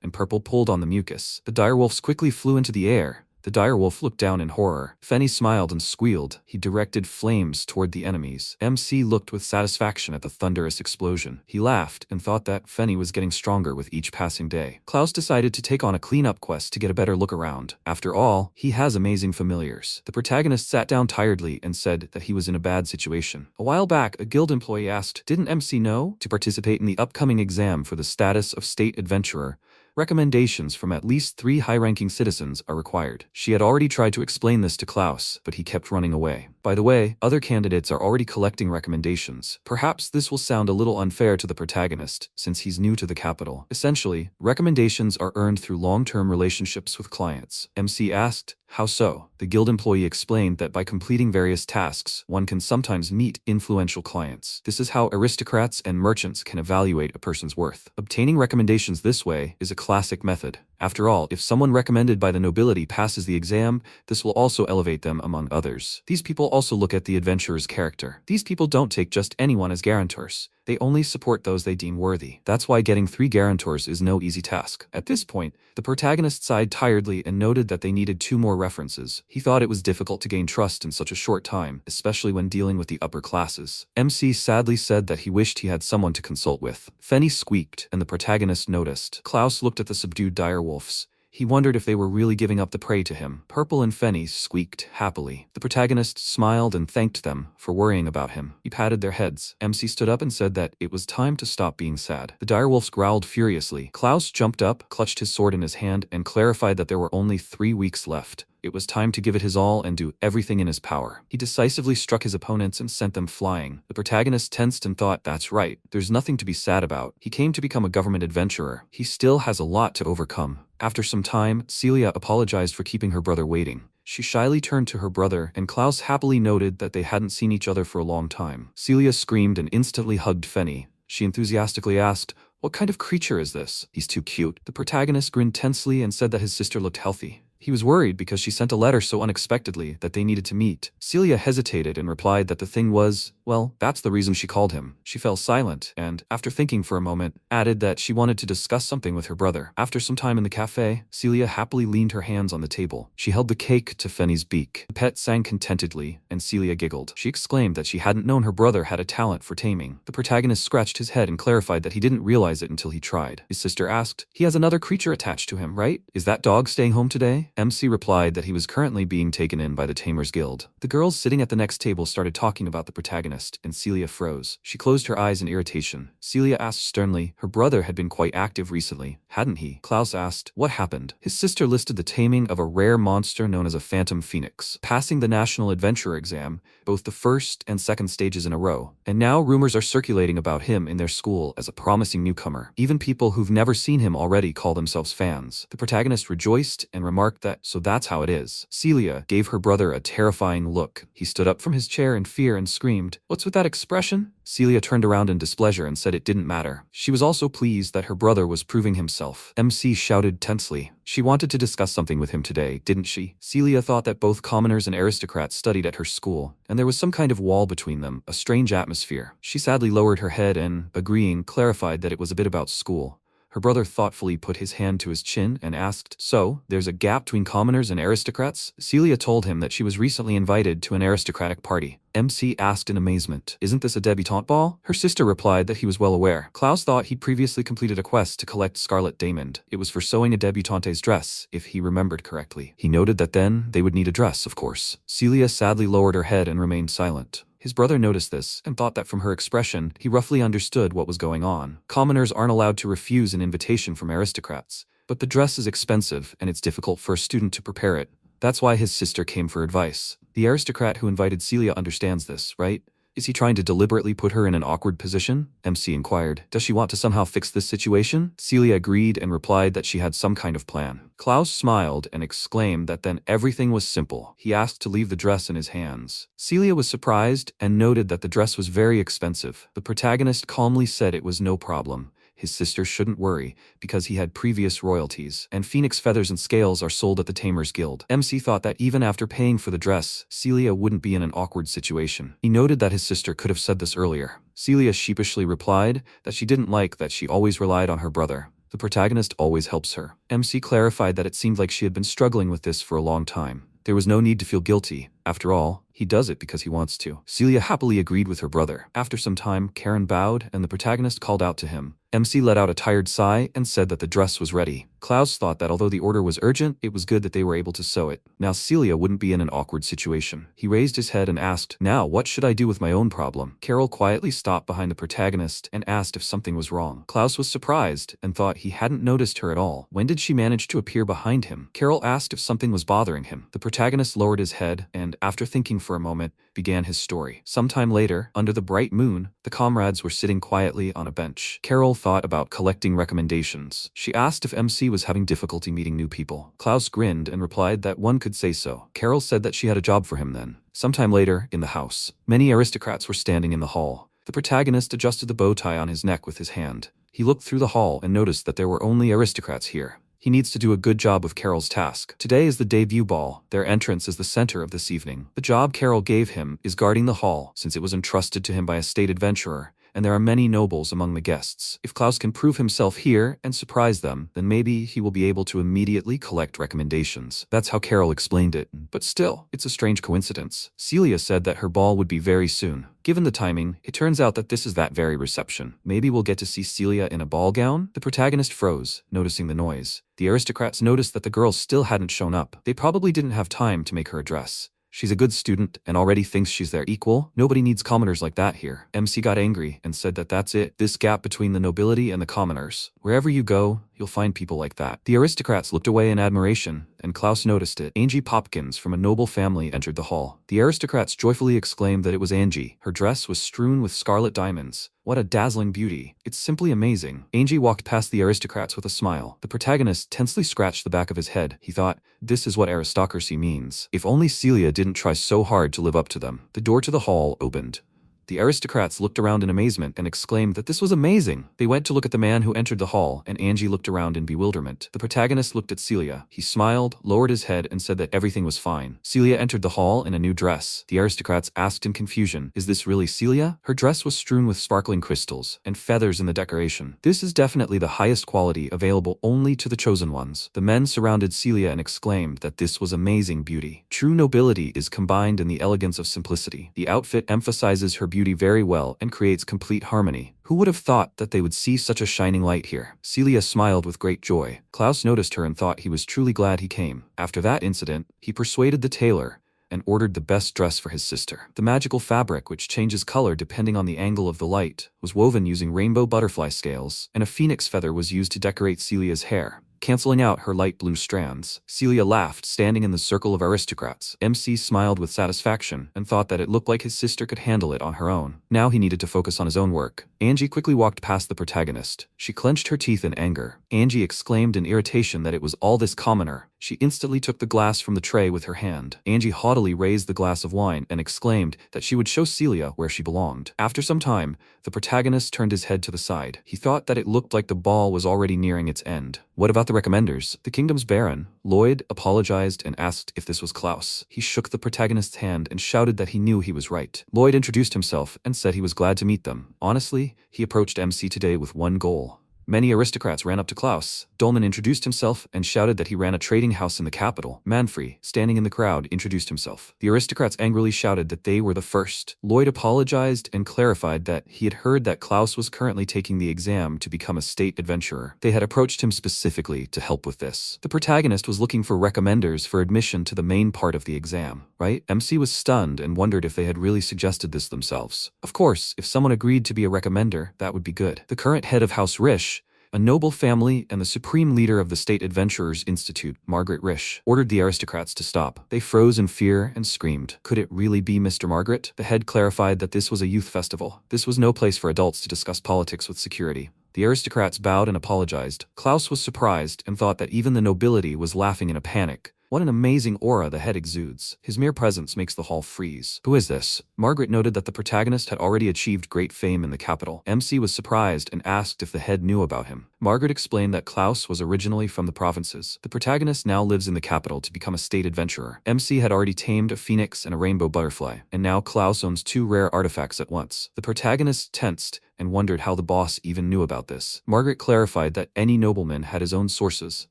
and Purple pulled on the mucus. The direwolves quickly flew into the air. The direwolf looked down in horror. Fenny smiled and squealed. He directed flames toward the enemies. MC looked with satisfaction at the thunderous explosion. He laughed and thought that Fenny was getting stronger with each passing day. Klaus decided to take on a cleanup quest to get a better look around. After all, he has amazing familiars. The protagonist sat down tiredly and said that he was in a bad situation. A while back, a guild employee asked, didn't MC know? To participate in the upcoming exam for the status of state adventurer, recommendations from at least 3 high-ranking citizens are required. She had already tried to explain this to Klaus, but he kept running away. By the way, other candidates are already collecting recommendations. Perhaps this will sound a little unfair to the protagonist, since he's new to the capital. Essentially, recommendations are earned through long-term relationships with clients. MC asked, how so? The guild employee explained that by completing various tasks, one can sometimes meet influential clients. This is how aristocrats and merchants can evaluate a person's worth. Obtaining recommendations this way is a classic method. After all, if someone recommended by the nobility passes the exam, this will also elevate them among others. These people also look at the adventurer's character. These people don't take just anyone as guarantors. They only support those they deem worthy. That's why getting 3 guarantors is no easy task. At this point, the protagonist sighed tiredly and noted that they needed 2 more references. He thought it was difficult to gain trust in such a short time, especially when dealing with the upper classes. MC sadly said that he wished he had someone to consult with. Fenny squeaked, and the protagonist noticed. Klaus looked at the subdued direwolves. He wondered if they were really giving up the prey to him. Purple and Fenny squeaked happily. The protagonist smiled and thanked them for worrying about him. He patted their heads. MC stood up and said that it was time to stop being sad. The direwolves growled furiously. Klaus jumped up, clutched his sword in his hand, and clarified that there were only 3 weeks left. It was time to give it his all and do everything in his power. He decisively struck his opponents and sent them flying. The protagonist tensed and thought, that's right, there's nothing to be sad about. He came to become a government adventurer. He still has a lot to overcome. After some time, Celia apologized for keeping her brother waiting. She shyly turned to her brother, and Klaus happily noted that they hadn't seen each other for a long time. Celia screamed and instantly hugged Fenny. She enthusiastically asked, what kind of creature is this? He's too cute. The protagonist grinned tensely and said that his sister looked healthy. He was worried because she sent a letter so unexpectedly that they needed to meet. Celia hesitated and replied that the thing was Well, that's the reason she called him. She fell silent and, after thinking for a moment, added that she wanted to discuss something with her brother. After some time in the cafe, Celia happily leaned her hands on the table. She held the cake to Fenny's beak. The pet sang contentedly, and Celia giggled. She exclaimed that she hadn't known her brother had a talent for taming. The protagonist scratched his head and clarified that he didn't realize it until he tried. His sister asked, "He has another creature attached to him, right? Is that dog staying home today?" MC replied that he was currently being taken in by the Tamers Guild. The girls sitting at the next table started talking about the protagonist, and Celia froze. She closed her eyes in irritation. Celia asked sternly, her brother had been quite active recently, hadn't he? Klaus asked, what happened? His sister listed the taming of a rare monster known as a phantom phoenix, passing the National Adventurer exam, both the first and second stages in a row, and now rumors are circulating about him in their school as a promising newcomer. Even people who've never seen him already call themselves fans. The protagonist rejoiced and remarked that, so that's how it is. Celia gave her brother a terrifying look. He stood up from his chair in fear and screamed, "What's with that expression?" Celia turned around in displeasure and said it didn't matter. She was also pleased that her brother was proving himself. MC shouted tensely. She wanted to discuss something with him today, didn't she? Celia thought that both commoners and aristocrats studied at her school, and there was some kind of wall between them, a strange atmosphere. She sadly lowered her head and, agreeing, clarified that it was a bit about school. Her brother thoughtfully put his hand to his chin and asked, "So, there's a gap between commoners and aristocrats?" Celia told him that she was recently invited to an aristocratic party. MC asked in amazement, "Isn't this a debutante ball?" Her sister replied that he was well aware. Klaus thought he'd previously completed a quest to collect scarlet diamond. It was for sewing a debutante's dress, if he remembered correctly. He noted that then they would need a dress, of course. Celia sadly lowered her head and remained silent. His brother noticed this and thought that from her expression, he roughly understood what was going on. Commoners aren't allowed to refuse an invitation from aristocrats, but the dress is expensive and it's difficult for a student to prepare it. That's why his sister came for advice. The aristocrat who invited Celia understands this, right? Is he trying to deliberately put her in an awkward position? MC inquired. Does she want to somehow fix this situation? Celia agreed and replied that she had some kind of plan. Klaus smiled and exclaimed that then everything was simple. He asked to leave the dress in his hands. Celia was surprised and noted that the dress was very expensive. The protagonist calmly said it was no problem. His sister shouldn't worry, because he had previous royalties, and phoenix feathers and scales are sold at the Tamers Guild. MC thought that even after paying for the dress, Celia wouldn't be in an awkward situation. He noted that his sister could have said this earlier. Celia sheepishly replied that she didn't like that she always relied on her brother. The protagonist always helps her. MC clarified that it seemed like she had been struggling with this for a long time. There was no need to feel guilty. After all, he does it because he wants to. Celia happily agreed with her brother. After some time, Karen bowed and the protagonist called out to him. MC let out a tired sigh and said that the dress was ready. Klaus thought that although the order was urgent, it was good that they were able to sew it. Now Celia wouldn't be in an awkward situation. He raised his head and asked, "Now what should I do with my own problem?" Carol quietly stopped behind the protagonist and asked if something was wrong. Klaus was surprised and thought he hadn't noticed her at all. When did she manage to appear behind him? Carol asked if something was bothering him. The protagonist lowered his head and, after thinking for a moment, began his story. Sometime later, under the bright moon, the comrades were sitting quietly on a bench. Carol thought about collecting recommendations. She asked if MC was having difficulty meeting new people. Klaus grinned and replied that one could say so. Carol said that she had a job for him then. Sometime later, in the house, many aristocrats were standing in the hall. The protagonist adjusted the bow tie on his neck with his hand. He looked through the hall and noticed that there were only aristocrats here. He needs to do a good job of Carol's task. Today is the debut ball. Their entrance is the center of this evening. The job Carol gave him is guarding the hall, since it was entrusted to him by a state adventurer, and there are many nobles among the guests. If Klaus can prove himself here and surprise them, then maybe he will be able to immediately collect recommendations. That's how Carol explained it. But still, it's a strange coincidence. Celia said that her ball would be very soon. Given the timing, it turns out that this is that very reception. Maybe we'll get to see Celia in a ball gown? The protagonist froze, noticing the noise. The aristocrats noticed that the girls still hadn't shown up. They probably didn't have time to make her a dress. She's a good student and already thinks she's their equal. Nobody needs commoners like that here. MC got angry and said that that's it. This gap between the nobility and the commoners. Wherever you go, you'll find people like that. The aristocrats looked away in admiration, and Klaus noticed it. Angie Popkins from a noble family entered the hall. The aristocrats joyfully exclaimed that it was Angie. Her dress was strewn with scarlet diamonds. What a dazzling beauty. It's simply amazing. Angie walked past the aristocrats with a smile. The protagonist tensely scratched the back of his head. He thought, this is what aristocracy means. If only Celia didn't try so hard to live up to them. The door to the hall opened. The aristocrats looked around in amazement and exclaimed that this was amazing. They went to look at the man who entered the hall, and Angie looked around in bewilderment. The protagonist looked at Celia. He smiled, lowered his head, and said that everything was fine. Celia entered the hall in a new dress. The aristocrats asked in confusion, "Is this really Celia?" Her dress was strewn with sparkling crystals and feathers in the decoration. "This is definitely the highest quality available only to the chosen ones." The men surrounded Celia and exclaimed that this was amazing beauty. True nobility is combined in the elegance of simplicity. The outfit emphasizes her beauty very well and creates complete harmony. Who would have thought that they would see such a shining light here? Celia smiled with great joy. Klaus noticed her and thought he was truly glad he came. After that incident, he persuaded the tailor and ordered the best dress for his sister. The magical fabric, which changes color depending on the angle of the light, was woven using rainbow butterfly scales, and a phoenix feather was used to decorate Celia's hair, canceling out her light blue strands. Celia laughed, standing in the circle of aristocrats. MC smiled with satisfaction and thought that it looked like his sister could handle it on her own. Now he needed to focus on his own work. Angie quickly walked past the protagonist. She clenched her teeth in anger. Angie exclaimed in irritation that it was all this commoner. She instantly took the glass from the tray with her hand. Angie haughtily raised the glass of wine and exclaimed that she would show Celia where she belonged. After some time, the protagonist turned his head to the side. He thought that it looked like the ball was already nearing its end. What about the recommenders? The kingdom's baron, Lloyd, apologized and asked if this was Klaus. He shook the protagonist's hand and shouted that he knew he was right. Lloyd introduced himself and said he was glad to meet them. Honestly, he approached MC today with one goal. Many aristocrats ran up to Klaus. Dolman introduced himself and shouted that he ran a trading house in the capital. Manfrey, standing in the crowd, introduced himself. The aristocrats angrily shouted that they were the first. Lloyd apologized and clarified that he had heard that Klaus was currently taking the exam to become a state adventurer. They had approached him specifically to help with this. The protagonist was looking for recommenders for admission to the main part of the exam, right? MC was stunned and wondered if they had really suggested this themselves. Of course, if someone agreed to be a recommender, that would be good. The current head of House Rish, a noble family and the supreme leader of the State Adventurers Institute, Margaret Rish, ordered the aristocrats to stop. They froze in fear and screamed. Could it really be Mr. Margaret? The head clarified that this was a youth festival. This was no place for adults to discuss politics with security. The aristocrats bowed and apologized. Klaus was surprised and thought that even the nobility was laughing in a panic. What an amazing aura the head exudes. His mere presence makes the hall freeze. Who is this? Margaret noted that the protagonist had already achieved great fame in the capital. MC was surprised and asked if the head knew about him. Margaret explained that Klaus was originally from the provinces. The protagonist now lives in the capital to become a state adventurer. MC had already tamed a phoenix and a rainbow butterfly, and now Klaus owns two rare artifacts at once. The protagonist tensed and wondered how the boss even knew about this. Margaret clarified that any nobleman had his own sources.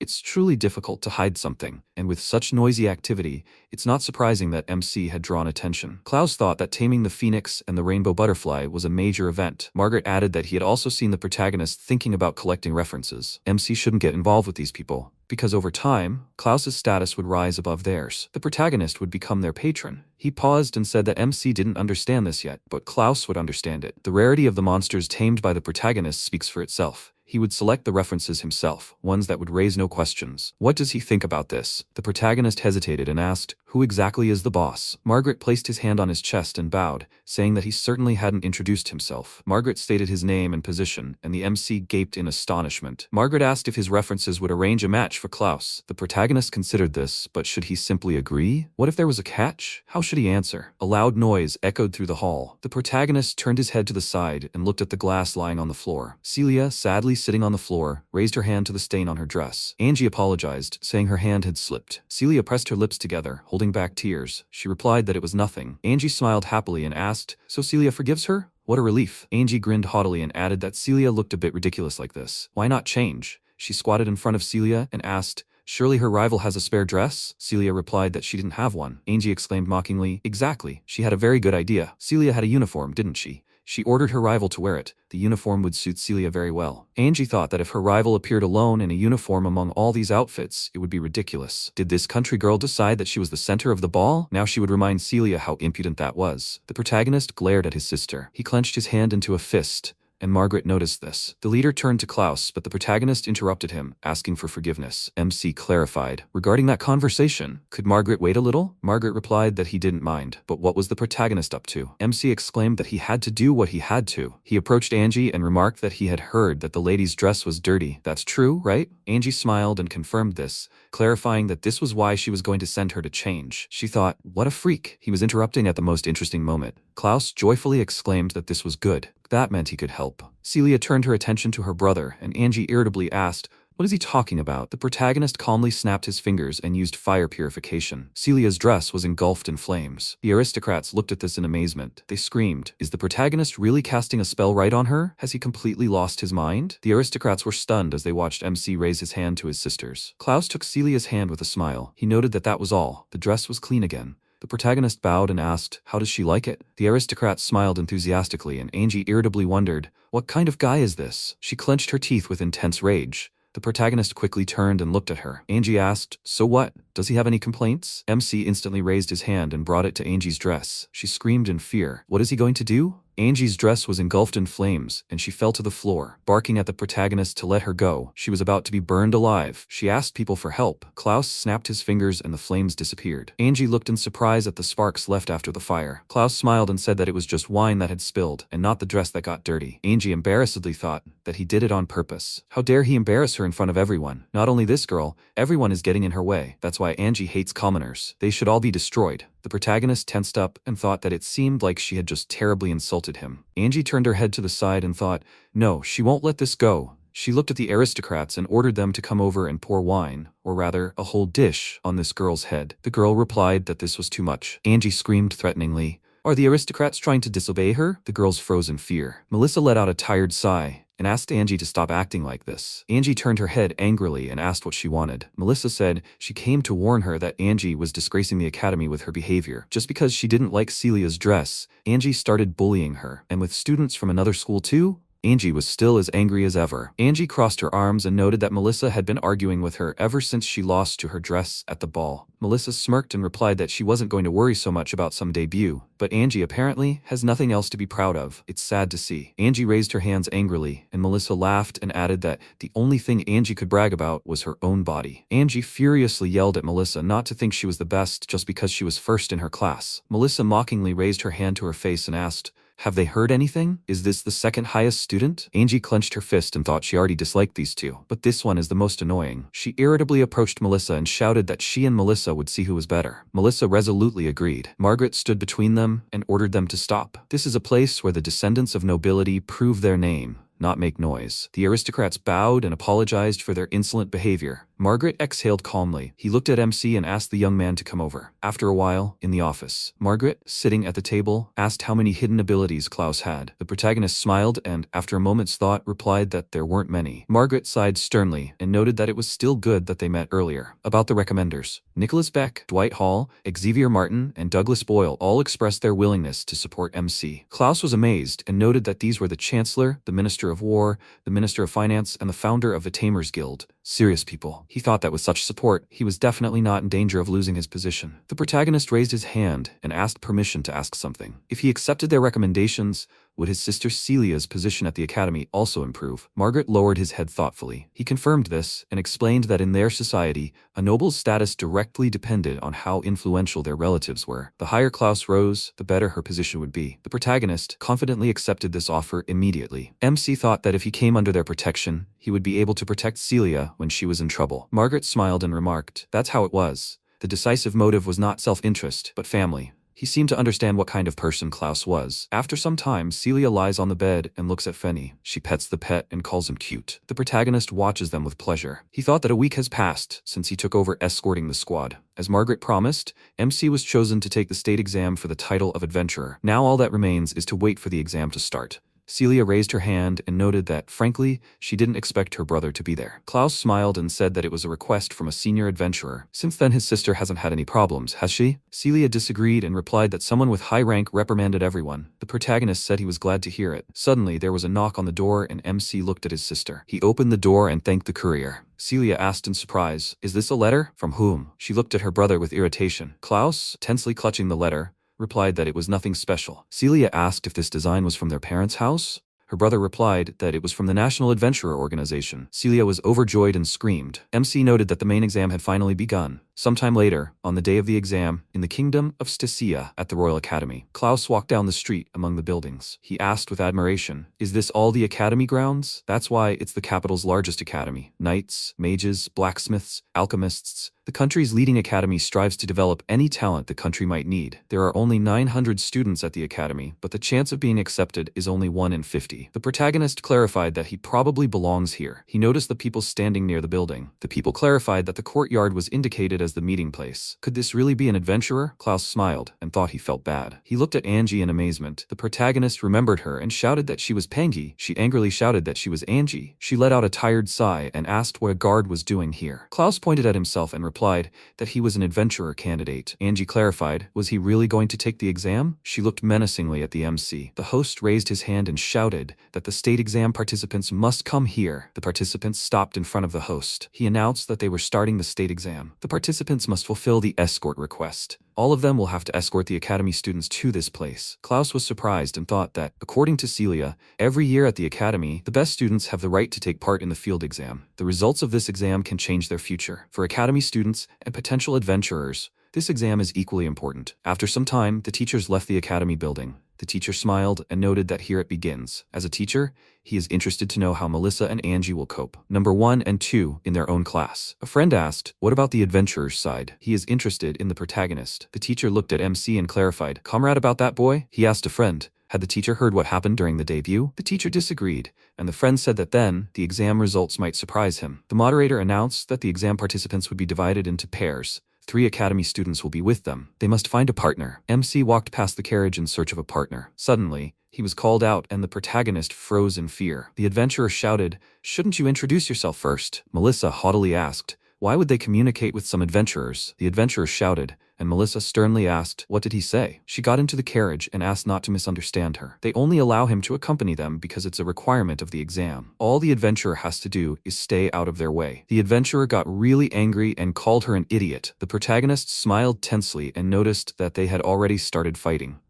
It's truly difficult to hide something, and with such noisy activity, it's not surprising that MC had drawn attention. Klaus thought that taming the phoenix and the rainbow butterfly was a major event. Margaret added that he had also seen the protagonist thinking about collecting references. MC shouldn't get involved with these people, because over time, Klaus's status would rise above theirs. The protagonist would become their patron. He paused and said that MC didn't understand this yet, but Klaus would understand it. The rarity of the monsters tamed by the protagonist speaks for itself. He would select the references himself, ones that would raise no questions. What does he think about this? The protagonist hesitated and asked, who exactly is the boss? Margaret placed his hand on his chest and bowed, saying that he certainly hadn't introduced himself. Margaret stated his name and position, and the MC gaped in astonishment. Margaret asked if his references would arrange a match for Klaus. The protagonist considered this, but should he simply agree? What if there was a catch? How should he answer? A loud noise echoed through the hall. The protagonist turned his head to the side and looked at the glass lying on the floor. Celia, sadly sitting on the floor, raised her hand to the stain on her dress. Angie apologized, saying her hand had slipped. Celia pressed her lips together, holding back tears. She replied that it was nothing. Angie smiled happily and asked, so Celia forgives her? What a relief. Angie grinned haughtily and added that Celia looked a bit ridiculous like this. Why not change? She squatted in front of Celia and asked, surely her rival has a spare dress? Celia replied that she didn't have one. Angie exclaimed mockingly, exactly. She had a very good idea. Celia had a uniform, didn't she? She ordered her rival to wear it. The uniform would suit Celia very well. Angie thought that if her rival appeared alone in a uniform among all these outfits, it would be ridiculous. Did this country girl decide that she was the center of the ball? Now she would remind Celia how impudent that was. The protagonist glared at his sister. He clenched his hand into a fist, and Margaret noticed this. The leader turned to Klaus, but the protagonist interrupted him, asking for forgiveness. MC clarified. Regarding that conversation, could Margaret wait a little? Margaret replied that he didn't mind, but what was the protagonist up to? MC exclaimed that he had to do what he had to. He approached Angie and remarked that he had heard that the lady's dress was dirty. That's true, right? Angie smiled and confirmed this, clarifying that this was why she was going to send her to change. She thought, what a freak. He was interrupting at the most interesting moment. Klaus joyfully exclaimed that this was good. That meant he could help. Celia turned her attention to her brother, and Angie irritably asked, what is he talking about? The protagonist calmly snapped his fingers and used fire purification. Celia's dress was engulfed in flames. The aristocrats looked at this in amazement. They screamed, is the protagonist really casting a spell right on her? Has he completely lost his mind? The aristocrats were stunned as they watched MC raise his hand to his sisters. Klaus took Celia's hand with a smile. He noted that that was all. The dress was clean again. The protagonist bowed and asked, how does she like it? The aristocrat smiled enthusiastically, and Angie irritably wondered, what kind of guy is this? She clenched her teeth with intense rage. The protagonist quickly turned and looked at her. Angie asked, so what? Does he have any complaints? MC instantly raised his hand and brought it to Angie's dress. She screamed in fear. What is he going to do? Angie's dress was engulfed in flames, and she fell to the floor, barking at the protagonist to let her go. She was about to be burned alive. She asked people for help. Klaus snapped his fingers and the flames disappeared. Angie looked in surprise at the sparks left after the fire. Klaus smiled and said that it was just wine that had spilled, and not the dress that got dirty. Angie embarrassedly thought that he did it on purpose. How dare he embarrass her in front of everyone? Not only this girl, everyone is getting in her way. That's why Angie hates commoners. They should all be destroyed. The protagonist tensed up and thought that it seemed like she had just terribly insulted him. Angie turned her head to the side and thought, no, she won't let this go. She looked at the aristocrats and ordered them to come over and pour wine, or rather, a whole dish, on this girl's head. The girl replied that this was too much. Angie screamed threateningly, are the aristocrats trying to disobey her? The girls froze in fear. Melissa let out a tired sigh and asked Angie to stop acting like this. Angie turned her head angrily and asked what she wanted. Melissa said she came to warn her that Angie was disgracing the academy with her behavior. Just because she didn't like Celia's dress, Angie started bullying her. And with students from another school too? Angie was still as angry as ever. Angie crossed her arms and noted that Melissa had been arguing with her ever since she lost to her dress at the ball. Melissa smirked and replied that she wasn't going to worry so much about some debut, but Angie apparently has nothing else to be proud of. It's sad to see. Angie raised her hands angrily, and Melissa laughed and added that the only thing Angie could brag about was her own body. Angie furiously yelled at Melissa not to think she was the best just because she was first in her class. Melissa mockingly raised her hand to her face and asked, have they heard anything? Is this the second highest student? Angie clenched her fist and thought she already disliked these two, but this one is the most annoying. She irritably approached Melissa and shouted that she and Melissa would see who was better. Melissa resolutely agreed. Margaret stood between them and ordered them to stop. This is a place where the descendants of nobility prove their name, not make noise. The aristocrats bowed and apologized for their insolent behavior. Margaret exhaled calmly. He looked at MC and asked the young man to come over. After a while, in the office, Margaret, sitting at the table, asked how many hidden abilities Klaus had. The protagonist smiled and, after a moment's thought, replied that there weren't many. Margaret sighed sternly and noted that it was still good that they met earlier. About the recommenders, Nicholas Beck, Dwight Hall, Xavier Martin, and Douglas Boyle all expressed their willingness to support MC. Klaus was amazed and noted that these were the Chancellor, the Minister of War, the Minister of Finance, and the founder of the Tamer's Guild. Serious people. He thought that with such support, he was definitely not in danger of losing his position. The protagonist raised his hand and asked permission to ask something. If he accepted their recommendations, would his sister Celia's position at the academy also improve? Margaret lowered his head thoughtfully. He confirmed this and explained that in their society, a noble's status directly depended on how influential their relatives were. The higher Klaus rose, the better her position would be. The protagonist confidently accepted this offer immediately. MC thought that if he came under their protection, he would be able to protect Celia when she was in trouble. Margaret smiled and remarked, that's how it was. The decisive motive was not self-interest, but family. He seemed to understand what kind of person Klaus was. After some time, Celia lies on the bed and looks at Fenny. She pets the pet and calls him cute. The protagonist watches them with pleasure. He thought that a week has passed since he took over escorting the squad. As Margaret promised, MC was chosen to take the state exam for the title of adventurer. Now all that remains is to wait for the exam to start. Celia raised her hand and noted that, frankly, she didn't expect her brother to be there. Klaus smiled and said that it was a request from a senior adventurer. Since then his sister hasn't had any problems, has she? Celia disagreed and replied that someone with high rank reprimanded everyone. The protagonist said he was glad to hear it. Suddenly there was a knock on the door and MC looked at his sister. He opened the door and thanked the courier. Celia asked in surprise, is this a letter? From whom? She looked at her brother with irritation. Klaus, tensely clutching the letter, replied that it was nothing special. Celia asked if this design was from their parents' house. Her brother replied that it was from the National Adventurer Organization. Celia was overjoyed and screamed. MC noted that the main exam had finally begun. Sometime later, on the day of the exam, in the kingdom of Celia at the Royal Academy, Klaus walked down the street among the buildings. He asked with admiration, "Is this all the academy grounds? That's why it's the capital's largest academy. Knights, mages, blacksmiths, alchemists. The country's leading academy strives to develop any talent the country might need. There are only 900 students at the academy, but the chance of being accepted is only 1 in 50. The protagonist clarified that he probably belongs here. He noticed the people standing near the building. The people clarified that the courtyard was indicated as the meeting place. Could this really be an adventurer? Klaus smiled and thought he felt bad. He looked at Angie in amazement. The protagonist remembered her and shouted that she was Pangy. She angrily shouted that she was Angie. She let out a tired sigh and asked what a guard was doing here. Klaus pointed at himself and replied that he was an adventurer candidate. Angie clarified, was he really going to take the exam? She looked menacingly at the MC. The host raised his hand and shouted that the state exam participants must come here. The participants stopped in front of the host. He announced that they were starting the state exam. The participants must fulfill the escort request. All of them will have to escort the academy students to this place. Klaus was surprised and thought that, according to Celia, every year at the academy, the best students have the right to take part in the field exam. The results of this exam can change their future. For academy students and potential adventurers, this exam is equally important. After some time, the teachers left the academy building. The teacher smiled and noted that here it begins. As a teacher, he is interested to know how Melissa and Angie will cope. Number 1 and 2 in their own class. A friend asked, what about the adventurer's side? He is interested in the protagonist. The teacher looked at MC and clarified, comrade about that boy? He asked a friend. Had the teacher heard what happened during the debut? The teacher disagreed, and the friend said that then, the exam results might surprise him. The moderator announced that the exam participants would be divided into pairs. 3 academy students will be with them. They must find a partner. MC walked past the carriage in search of a partner. Suddenly, he was called out and the protagonist froze in fear. The adventurer shouted, shouldn't you introduce yourself first? Melissa haughtily asked, why would they communicate with some adventurers? The adventurer shouted, and Melissa sternly asked, what did he say? She got into the carriage and asked not to misunderstand her. They only allow him to accompany them because it's a requirement of the exam. All the adventurer has to do is stay out of their way. The adventurer got really angry and called her an idiot. The protagonist smiled tensely and noticed that they had already started fighting.